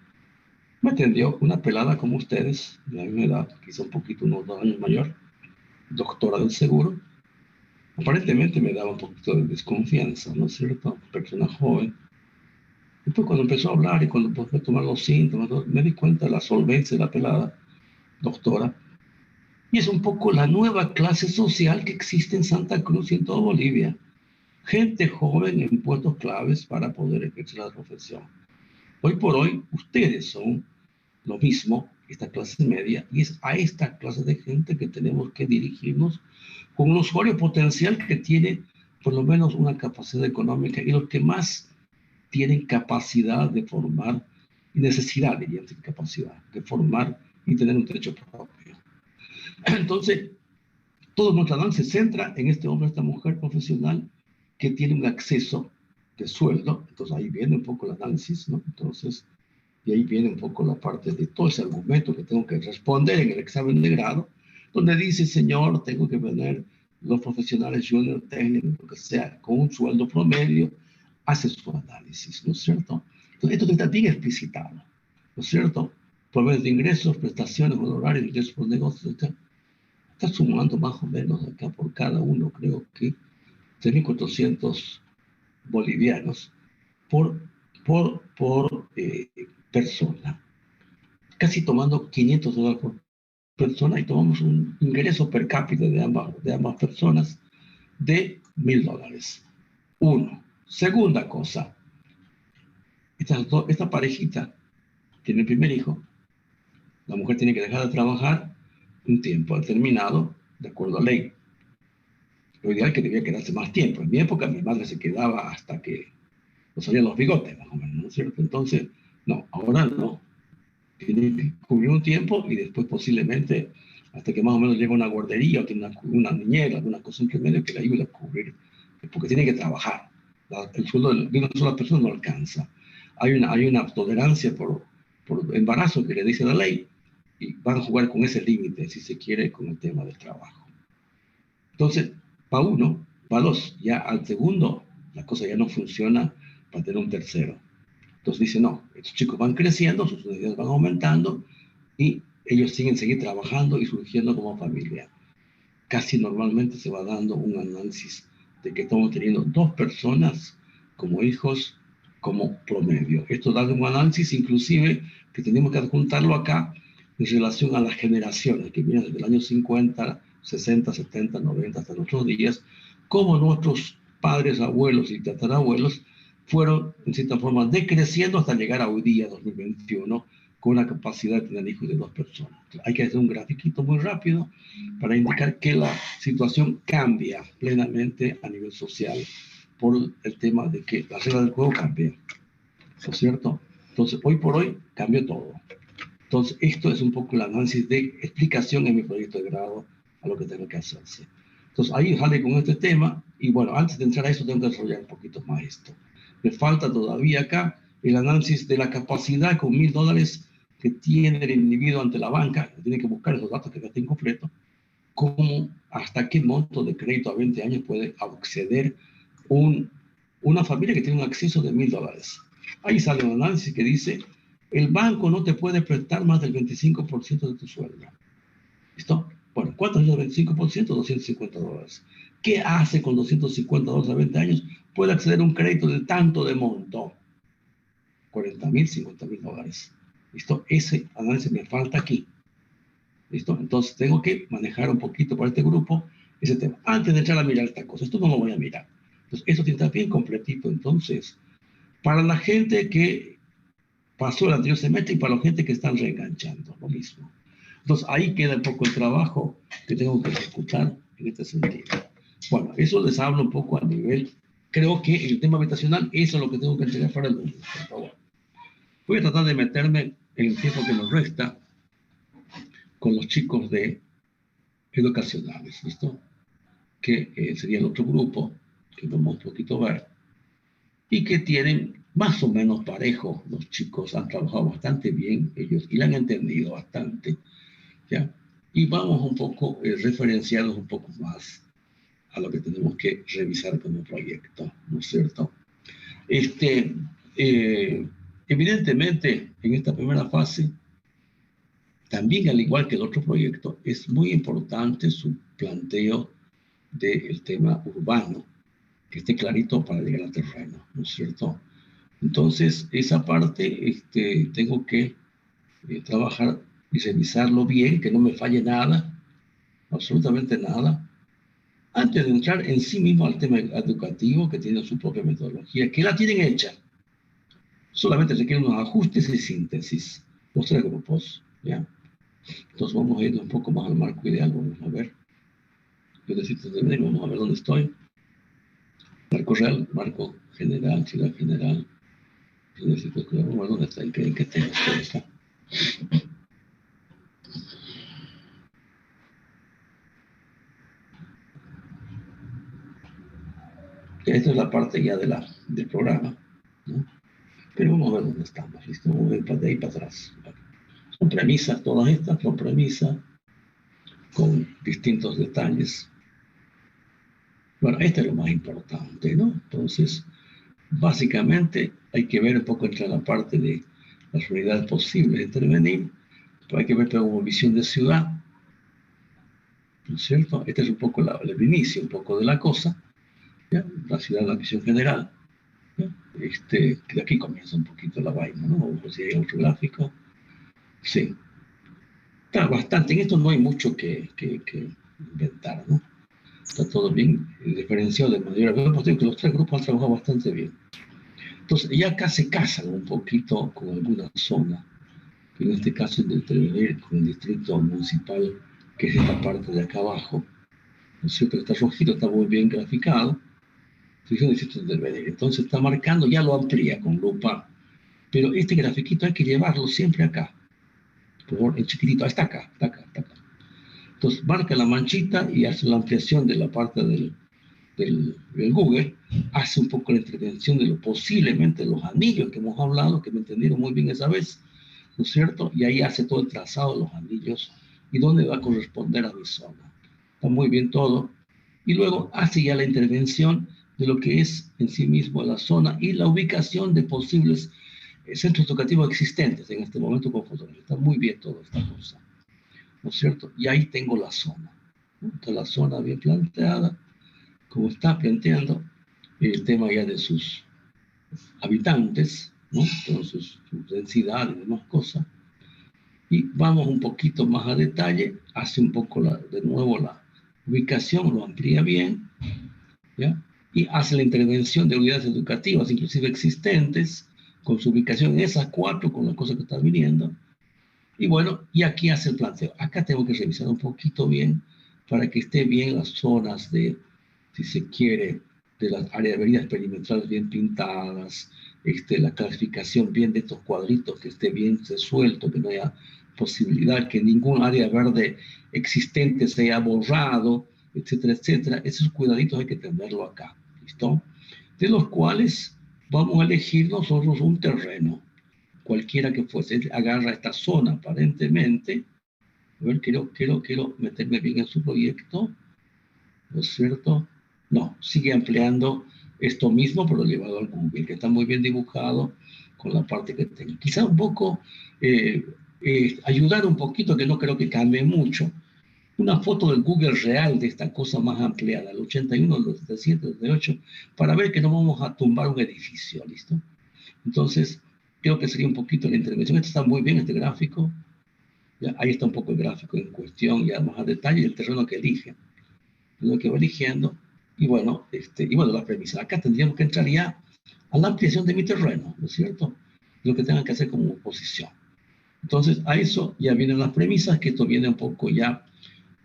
Me atendió una pelada como ustedes, de la misma edad, quizá un poquito, unos 2 años mayor, doctora del seguro. Aparentemente me daba un poquito de desconfianza, ¿no es cierto? Persona joven. Después cuando empezó a hablar y cuando empezó a tomar los síntomas, me di cuenta de la solvencia de la pelada, doctora. Y es un poco la nueva clase social que existe en Santa Cruz y en toda Bolivia. Gente joven en puestos claves para poder ejercer la profesión. Hoy por hoy, ustedes son lo mismo, esta clase media, y es a esta clase de gente que tenemos que dirigirnos con un usuario potencial que tiene por lo menos una capacidad económica y los que más tienen capacidad de formar, y necesidad, diría, capacidad de formar y tener un techo propio. Entonces, todo nuestro análisis se centra en este hombre, esta mujer profesional que tiene un acceso de sueldo. Entonces ahí viene un poco el análisis, ¿no? Entonces, y ahí viene un poco la parte de todo ese argumento que tengo que responder en el examen de grado, donde dice, señor, tengo que tener los profesionales junior, técnicos, lo que sea, con un sueldo promedio, hace su análisis, ¿no es cierto? Entonces, esto está bien explicitado, ¿no es cierto? Promedio de ingresos, prestaciones, honorarios, ingresos por negocios, está sumando más o menos acá por cada uno, creo que 3.400 bolivianos por persona, casi tomando $500 por persona, y tomamos un ingreso per cápita de ambas personas de $1.000. Uno. Segunda cosa, esta parejita tiene el primer hijo, la mujer tiene que dejar de trabajar un tiempo determinado, de acuerdo a ley. Lo ideal es que debía quedarse más tiempo. En mi época mi madre se quedaba hasta que nos salían los bigotes, más o menos, ¿no es cierto? Entonces, no, ahora no. Tiene que cubrir un tiempo y después posiblemente hasta que más o menos llegue a una guardería o tiene una niñera, alguna cosa en que medio que le ayude a cubrir, porque tiene que trabajar. El sueldo de una sola persona no alcanza. Hay una tolerancia por embarazo que le dice la ley y van a jugar con ese límite, si se quiere, con el tema del trabajo. Entonces, para uno, para dos, ya al segundo, la cosa ya no funciona para tener un tercero. Entonces dice, no, estos chicos van creciendo, sus necesidades van aumentando y ellos seguir trabajando y surgiendo como familia. Casi normalmente se va dando un análisis de que estamos teniendo 2 personas como hijos como promedio. Esto da un análisis inclusive que tenemos que adjuntarlo acá en relación a las generaciones que vienen desde el año 50, 60, 70, 90 hasta nuestros días, cómo nuestros padres, abuelos y tatarabuelos fueron, en cierta forma, decreciendo hasta llegar a hoy día, 2021, con la capacidad de tener hijos de 2 personas. Hay que hacer un grafiquito muy rápido para indicar que la situación cambia plenamente a nivel social por el tema de que la regla del juego cambia, ¿no es cierto? Entonces, hoy por hoy cambió todo. Entonces, esto es un poco el análisis de explicación en mi proyecto de grado a lo que tengo que hacerse. Entonces, ahí sale con este tema, y bueno, antes de entrar a eso, tengo que desarrollar un poquito más esto. Me falta todavía acá el análisis de la capacidad con $1.000 que tiene el individuo ante la banca, tiene que buscar esos datos que acá están incompletos, cómo, hasta qué monto de crédito a 20 años puede acceder una familia que tiene un acceso de $1.000. Ahí sale un análisis que dice, el banco no te puede prestar más del 25% de tu sueldo. ¿Listo? Bueno, ¿cuánto es el 25%? $250. ¿Qué hace con $250 a 20 años? Puede acceder a un crédito de tanto de monto. $40.000, $50.000. ¿Listo? Ese análisis me falta aquí. ¿Listo? Entonces tengo que manejar un poquito para este grupo ese tema. Antes de entrar a mirar esta cosa, esto no lo voy a mirar. Entonces, esto tiene que estar bien completito. Entonces, para la gente que pasó el anterior semestre y para la gente que están reenganchando, lo mismo. Entonces, ahí queda un poco el trabajo que tengo que ejecutar en este sentido. Bueno, eso les hablo un poco a nivel, creo que el tema habitacional, eso es lo que tengo que entregar para el lunes, por favor. Voy a tratar de meterme en el tiempo que nos resta con los chicos de educacionales, ¿listo? Que sería el otro grupo que vamos un poquito a ver y que tienen más o menos parejo. Los chicos han trabajado bastante bien ellos y la han entendido bastante, ¿ya? Y vamos un poco referenciados un poco más a lo que tenemos que revisar como proyecto, ¿no es cierto? Evidentemente, en esta primera fase, también al igual que el otro proyecto, es muy importante su planteo del tema urbano, que esté clarito para llegar al terreno, ¿no es cierto? Entonces, esa parte tengo que trabajar y revisarlo bien, que no me falle nada, absolutamente nada, antes de entrar en sí mismo al tema educativo, que tiene su propia metodología, que la tienen hecha. Solamente requieren unos ajustes y síntesis. Los 3 grupos, ¿ya? Entonces vamos a ir un poco más al marco ideal, vamos a ver. Yo necesito tener, vamos a ver dónde estoy. Marco real, marco general, ciudad general. Yo necesito que vamos a ver dónde está, en qué tema está. Esta es la parte ya del programa, ¿no? Pero vamos a ver dónde estamos, ¿listo? Vamos a ver de ahí para atrás. Son premisas, todas estas son premisas con distintos detalles. Bueno, este es lo más importante, ¿no? Entonces, básicamente hay que ver un poco entre la parte de las unidades posibles de intervenir, pero hay que ver como visión de ciudad, ¿no es cierto? Este es un poco el inicio, un poco de la cosa, ¿ya? La ciudad, la visión general, ¿ya? De aquí comienza un poquito la vaina, ¿no? O si hay otro gráfico, sí. Está bastante, en esto no hay mucho que inventar, ¿no? Está todo bien diferenciado de manera. Hemos dicho que los 3 grupos han trabajado bastante bien. Entonces, ya acá se casan un poquito con alguna zona, que en este caso es de intervenir con el distrito municipal, que es esta parte de acá abajo. ¿No es cierto? Está rojito, está muy bien graficado. Distrito de intervenir. Entonces está marcando, ya lo amplía con lupa. Pero este grafiquito hay que llevarlo siempre acá. Por favor, en chiquitito. Está acá, está acá, está acá. Entonces marca la manchita y hace la ampliación de la parte del Google, hace un poco la intervención de lo posiblemente los anillos que hemos hablado, que me entendieron muy bien esa vez, ¿no es cierto? Y ahí hace todo el trazado de los anillos y dónde va a corresponder a mi zona. Está muy bien todo. Y luego hace ya la intervención de lo que es en sí mismo la zona y la ubicación de posibles centros educativos existentes en este momento con fotografía. Está muy bien toda esta cosa, ¿no es cierto? Y ahí tengo la zona, ¿no? Está la zona bien planteada, como está planteando el tema ya de sus habitantes, ¿no? Entonces, su densidad y demás cosas. Y vamos un poquito más a detalle, hace un poco de nuevo la ubicación, lo amplía bien, ¿ya? Y hace la intervención de unidades educativas, inclusive existentes, con su ubicación en esas 4, con las cosas que están viniendo. Y bueno, y aquí hace el planteo. Acá tengo que revisar un poquito bien para que esté bien las zonas de, si se quiere, de las áreas de avenidas perimetrales bien pintadas, la clasificación bien de estos cuadritos, que esté bien resuelto, que no haya posibilidad que ningún área verde existente se haya borrado, etcétera, etcétera. Esos cuidaditos hay que tenerlo acá, ¿listo? De los cuales vamos a elegir nosotros un terreno, cualquiera que fuese. Agarra esta zona aparentemente. A ver, quiero meterme bien en su proyecto, ¿no es cierto? No, sigue ampliando esto mismo, pero llevado al Google, que está muy bien dibujado con la parte que tengo. Quizá un poco ayudar un poquito, que no creo que cambie mucho, una foto del Google real de esta cosa más ampliada, el 81, el 77, el 78, para ver que no vamos a tumbar un edificio, ¿listo? Entonces, creo que sería un poquito la intervención. Esto está muy bien, este gráfico. Ya, ahí está un poco el gráfico en cuestión, ya más a detalle, el terreno que elige, lo que va eligiendo. Y bueno, la premisa. Acá tendríamos que entrar ya a la ampliación de mi terreno, ¿no es cierto? Lo que tengan que hacer como oposición. Entonces, a eso ya vienen las premisas, que esto viene un poco ya.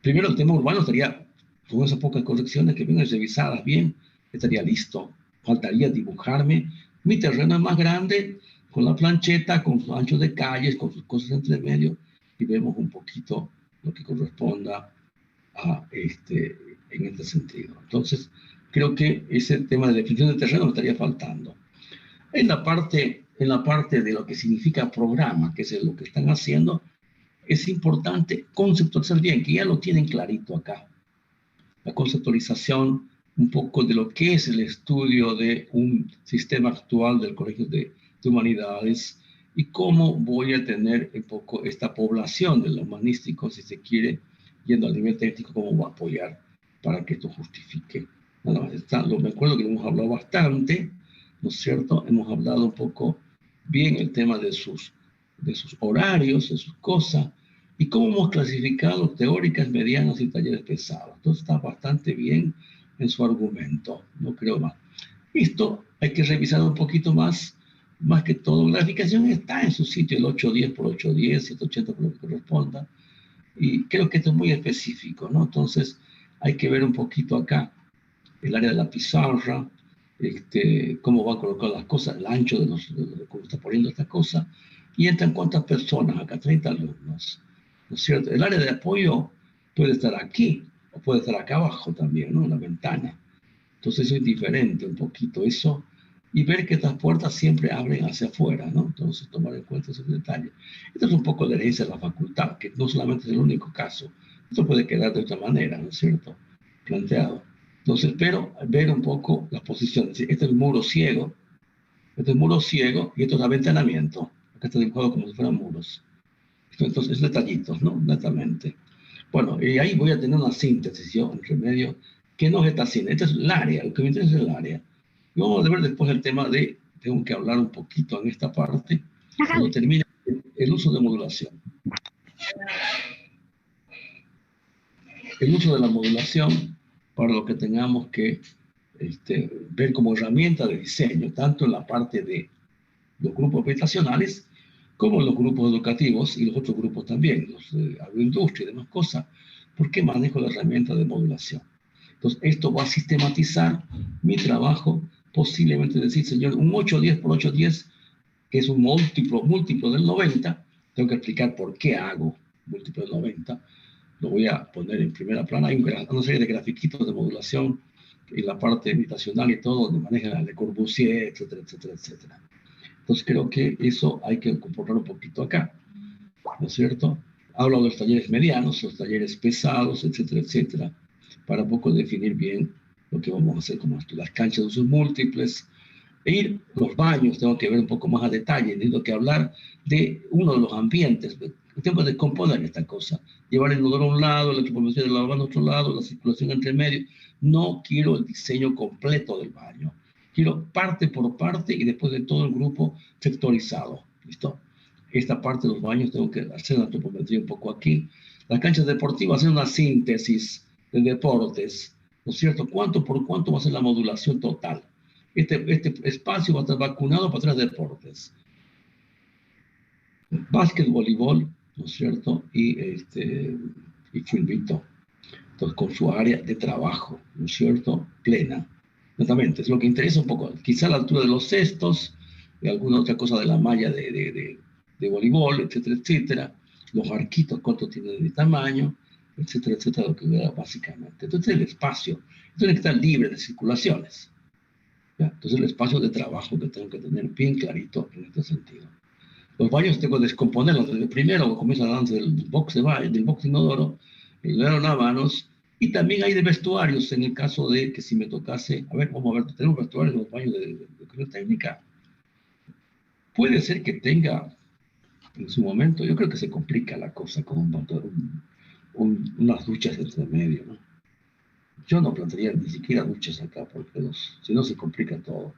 Primero, el tema urbano estaría, con esas pocas correcciones que vienen revisadas bien, estaría listo. Faltaría dibujarme. Mi terreno es más grande, con la plancheta, con sus anchos de calles, con sus cosas entre medio, y vemos un poquito lo que corresponda a en este sentido. Entonces, creo que ese tema de definición de terreno me estaría faltando. En la parte de lo que significa programa, que es lo que están haciendo, es importante conceptualizar bien, que ya lo tienen clarito acá. La conceptualización un poco de lo que es el estudio de un sistema actual del Colegio de Humanidades y cómo voy a tener un poco esta población del humanístico, si se quiere, yendo al nivel técnico, cómo va a apoyar para que esto justifique. Nada más me acuerdo que lo hemos hablado bastante, ¿no es cierto? Hemos hablado un poco bien el tema de sus horarios, de sus cosas, y cómo hemos clasificado teóricas, medianas y talleres pesados. Entonces está bastante bien en su argumento, no creo más. Esto hay que revisar un poquito más que todo. La graficación está en su sitio, el 810 por 810, 180 por lo que corresponda, y creo que esto es muy específico, ¿no? Entonces hay que ver un poquito acá el área de la pizarra, cómo van colocadas las cosas, el ancho de cómo está poniendo esta cosa, y entran cuántas personas acá, 30 alumnos, ¿no es cierto? El área de apoyo puede estar aquí, o puede estar acá abajo también, ¿no? En la ventana. Entonces eso es diferente un poquito eso, y ver que estas puertas siempre abren hacia afuera, ¿no? Entonces tomar en cuenta esos detalles. Esto es un poco la herencia de la facultad, que no solamente es el único caso, esto puede quedar de otra manera, ¿no es cierto? Planteado. Entonces, pero ver un poco las posiciones. Este es el muro ciego, y esto es aventanamiento. Acá está dibujado como si fueran muros. Entonces, detallitos, ¿no? Netamente. Bueno, y ahí voy a tener una síntesis yo, entre medio, que no es esta síntesis, este es el área, lo que me interesa es el área. Y vamos a ver después el tema tengo que hablar un poquito en esta parte, cuando termine el uso de modulación. El uso de la modulación para lo que tengamos que ver como herramienta de diseño, tanto en la parte de los grupos habitacionales, como en los grupos educativos y los otros grupos también, los de agroindustria y demás cosas. ¿Por qué manejo la herramienta de modulación? Entonces, esto va a sistematizar mi trabajo, posiblemente decir, señor, un 810 por 810, que es un múltiplo del 90, tengo que explicar por qué hago múltiplo del 90, lo voy a poner en primera plana. Hay una serie de grafiquitos de modulación en la parte habitacional y todo, donde manejan Le Corbusier, etcétera, etcétera, etcétera. Entonces creo que eso hay que comportar un poquito acá, ¿no es cierto? Hablo de los talleres medianos, los talleres pesados, etcétera, etcétera, para un poco definir bien lo que vamos a hacer como esto, las canchas de usos múltiples, los baños, tengo que ver un poco más a detalle, tengo que hablar de uno de los ambientes, tengo que descomponer esta cosa, llevar el inodoro a un lado, la equipamiento del lavabo a otro lado, la circulación entre medio. No quiero el diseño completo del baño, Quiero parte por parte y después de todo el grupo sectorizado. ¿Listo? Esta parte de los baños tengo que hacer la topometría un poco aquí. Las canchas deportivas, hacer una síntesis de deportes, ¿no es cierto? ¿Cuánto por cuánto va a ser la modulación total? Este espacio va a estar vacunado para tres deportes. Básquet, voleibol, ¿no es cierto? Y fulbito. Entonces, con su área de trabajo, ¿no es cierto? Plena. Exactamente, es lo que interesa un poco. Quizá la altura de los cestos, y alguna otra cosa de la malla de voleibol, etcétera, etcétera. Los arquitos, cuánto tienen de tamaño, etcétera, etcétera, lo que vea básicamente. Entonces, el espacio tiene que estar libre de circulaciones. ¿Ya? Entonces, el espacio de trabajo que tengo que tener bien clarito en este sentido. Los baños tengo que descomponerlos. Desde primero comienza la danza del box de baño, del box inodoro, el lavamanos, y también hay de vestuarios en el caso de que si me tocase, a ver, vamos a ver, tenemos vestuarios en los baños de técnica. Puede ser que tenga en su momento, yo creo que se complica la cosa con unas duchas entre medio, ¿no? Yo no plantearía ni siquiera duchas acá porque si no se complica todo.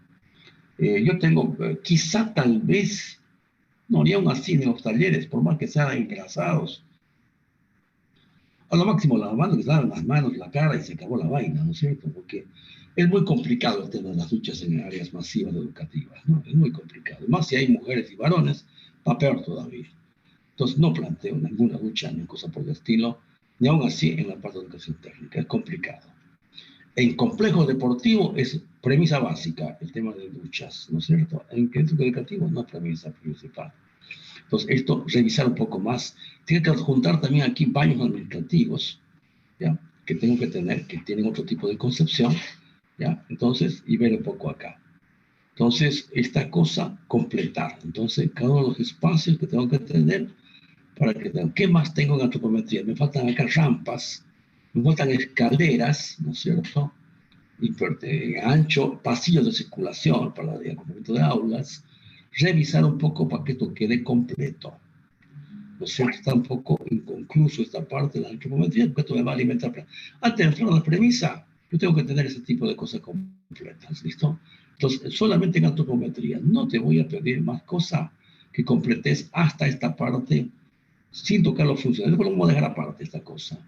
Yo tengo, quizá tal vez, no, ni aún así en los talleres, por más que sean engrasados, a lo máximo lavando que se lavan las manos, la cara y se acabó la vaina, ¿no es cierto? Porque es muy complicado el tema de las duchas en áreas masivas educativas, ¿no? Es muy complicado. Más si hay mujeres y varones, va peor todavía. Entonces no planteo ninguna ducha ni cosa por el estilo, ni aún así en la parte de educación técnica, es complicado. En complejo deportivo es premisa básica el tema de duchas, ¿no es cierto? En centro educativo no es premisa principal. Entonces, esto, revisar un poco más. Tiene que adjuntar también aquí baños administrativos, ¿ya? Que tengo que tener, que tienen otro tipo de concepción, ¿ya? Entonces, y ver un poco acá. Entonces, esta cosa, completar. Entonces, cada uno de los espacios que tengo que tener para que tenga. ¿Qué más tengo en antropometría? Me faltan acá rampas, me faltan escaleras, ¿no es cierto? Y ancho, pasillos de circulación para el acompañamiento de aulas. Revisar un poco para que esto quede completo. ¿No es cierto? Está un poco inconcluso esta parte de la antropometría, porque esto me va a alimentar. Antes de entrar a la premisa, yo tengo que tener ese tipo de cosas completas, ¿listo? Entonces, solamente en antropometría. No te voy a pedir más cosas que completes hasta esta parte sin tocar los funcionales. Después vamos a dejar aparte esta cosa.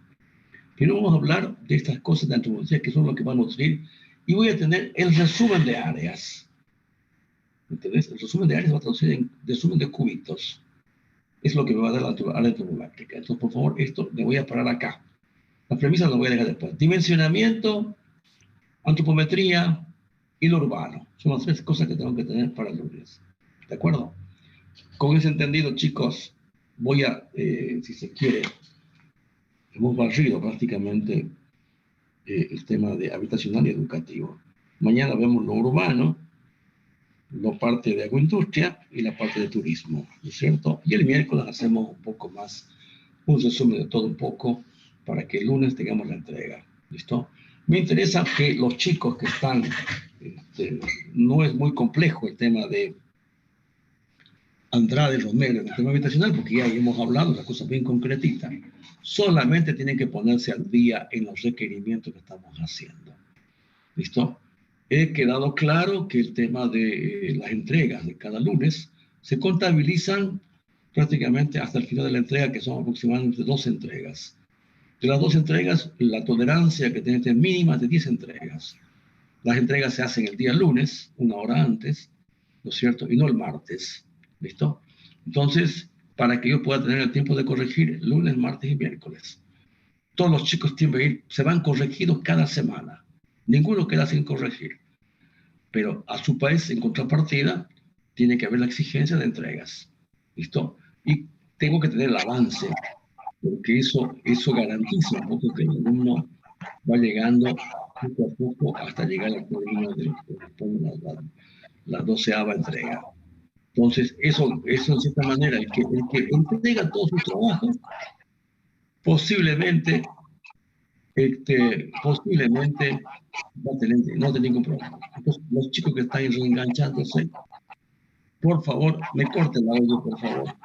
Pero vamos a hablar de estas cosas de antropometría que son lo que van a nutrir y voy a tener el resumen de áreas. ¿Entendés? El resumen de áreas va a traducir en resumen de cúbitos. Es lo que me va a dar la área antropométrica. Entonces, por favor, esto me voy a parar acá. Las premisas las voy a dejar después. Dimensionamiento, antropometría y lo urbano. Son las tres cosas que tengo que tener para el lunes. ¿De acuerdo? Con ese entendido, chicos, voy a, si se quiere, hemos barrido prácticamente el tema de habitacional y educativo. Mañana vemos lo urbano, la parte de agroindustria y la parte de turismo, ¿no es cierto? Y el miércoles hacemos un poco más, un resumen de todo un poco, para que el lunes tengamos la entrega, ¿listo? Me interesa que los chicos que están, no es muy complejo el tema de Andrade Romero en el tema habitacional, porque ya hemos hablado de las cosas bien concretitas. Solamente tienen que ponerse al día en los requerimientos que estamos haciendo. ¿Listo? He quedado claro que el tema de las entregas de cada lunes se contabilizan prácticamente hasta el final de la entrega, que son aproximadamente 2 entregas. De las 2 entregas, la tolerancia que tiene es mínima de 10 entregas. Las entregas se hacen el día lunes, 1 hora antes, ¿no es cierto? Y no el martes. ¿Listo? Entonces, para que yo pueda tener el tiempo de corregir lunes, martes y miércoles. Todos los chicos se van corregidos cada semana. Ninguno queda sin corregir. Pero a su país, en contrapartida, tiene que haber la exigencia de entregas. ¿Listo? Y tengo que tener el avance, porque eso garantiza un poco que el alumno va llegando poco a poco hasta llegar al término de la 12ª entrega. Entonces, eso en cierta manera, el que entrega todo su trabajo, posiblemente va a tener, no tener ningún problema. Entonces, los chicos que están reenganchándose, por favor, me corten el audio, por favor.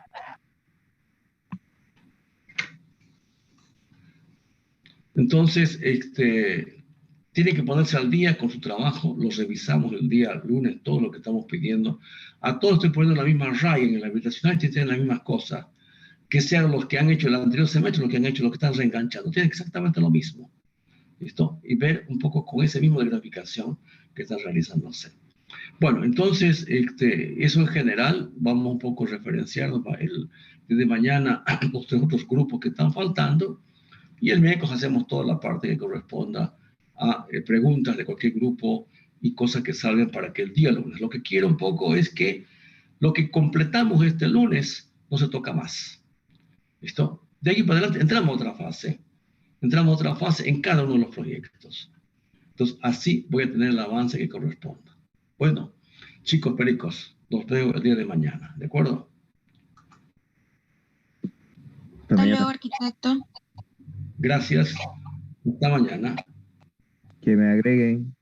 Entonces, Tienen que ponerse al día con su trabajo, los revisamos el día lunes, todo lo que estamos pidiendo. A todos estoy poniendo la misma raya en el habitacional, tienen las mismas cosas. Que sean los que han hecho el anterior semestre, los que han hecho, los que están reenganchando. Tienen exactamente lo mismo. ¿Listo? Y ver un poco con ese mismo de graficación que está realizándose. Bueno, entonces, eso en general, vamos un poco a referenciarnos desde mañana a los tres otros grupos que están faltando, y el miércoles hacemos toda la parte que corresponda a preguntas de cualquier grupo y cosas que salgan para que el día lunes. Lo que quiero un poco es que lo que completamos este lunes no se toca más. ¿Listo? De aquí para adelante entramos a otra fase. Entramos a otra fase en cada uno de los proyectos. Entonces, así voy a tener el avance que corresponda. Bueno, chicos pericos, los veo el día de mañana, ¿de acuerdo? Hasta luego, arquitecto. Gracias. Hasta mañana. Que me agreguen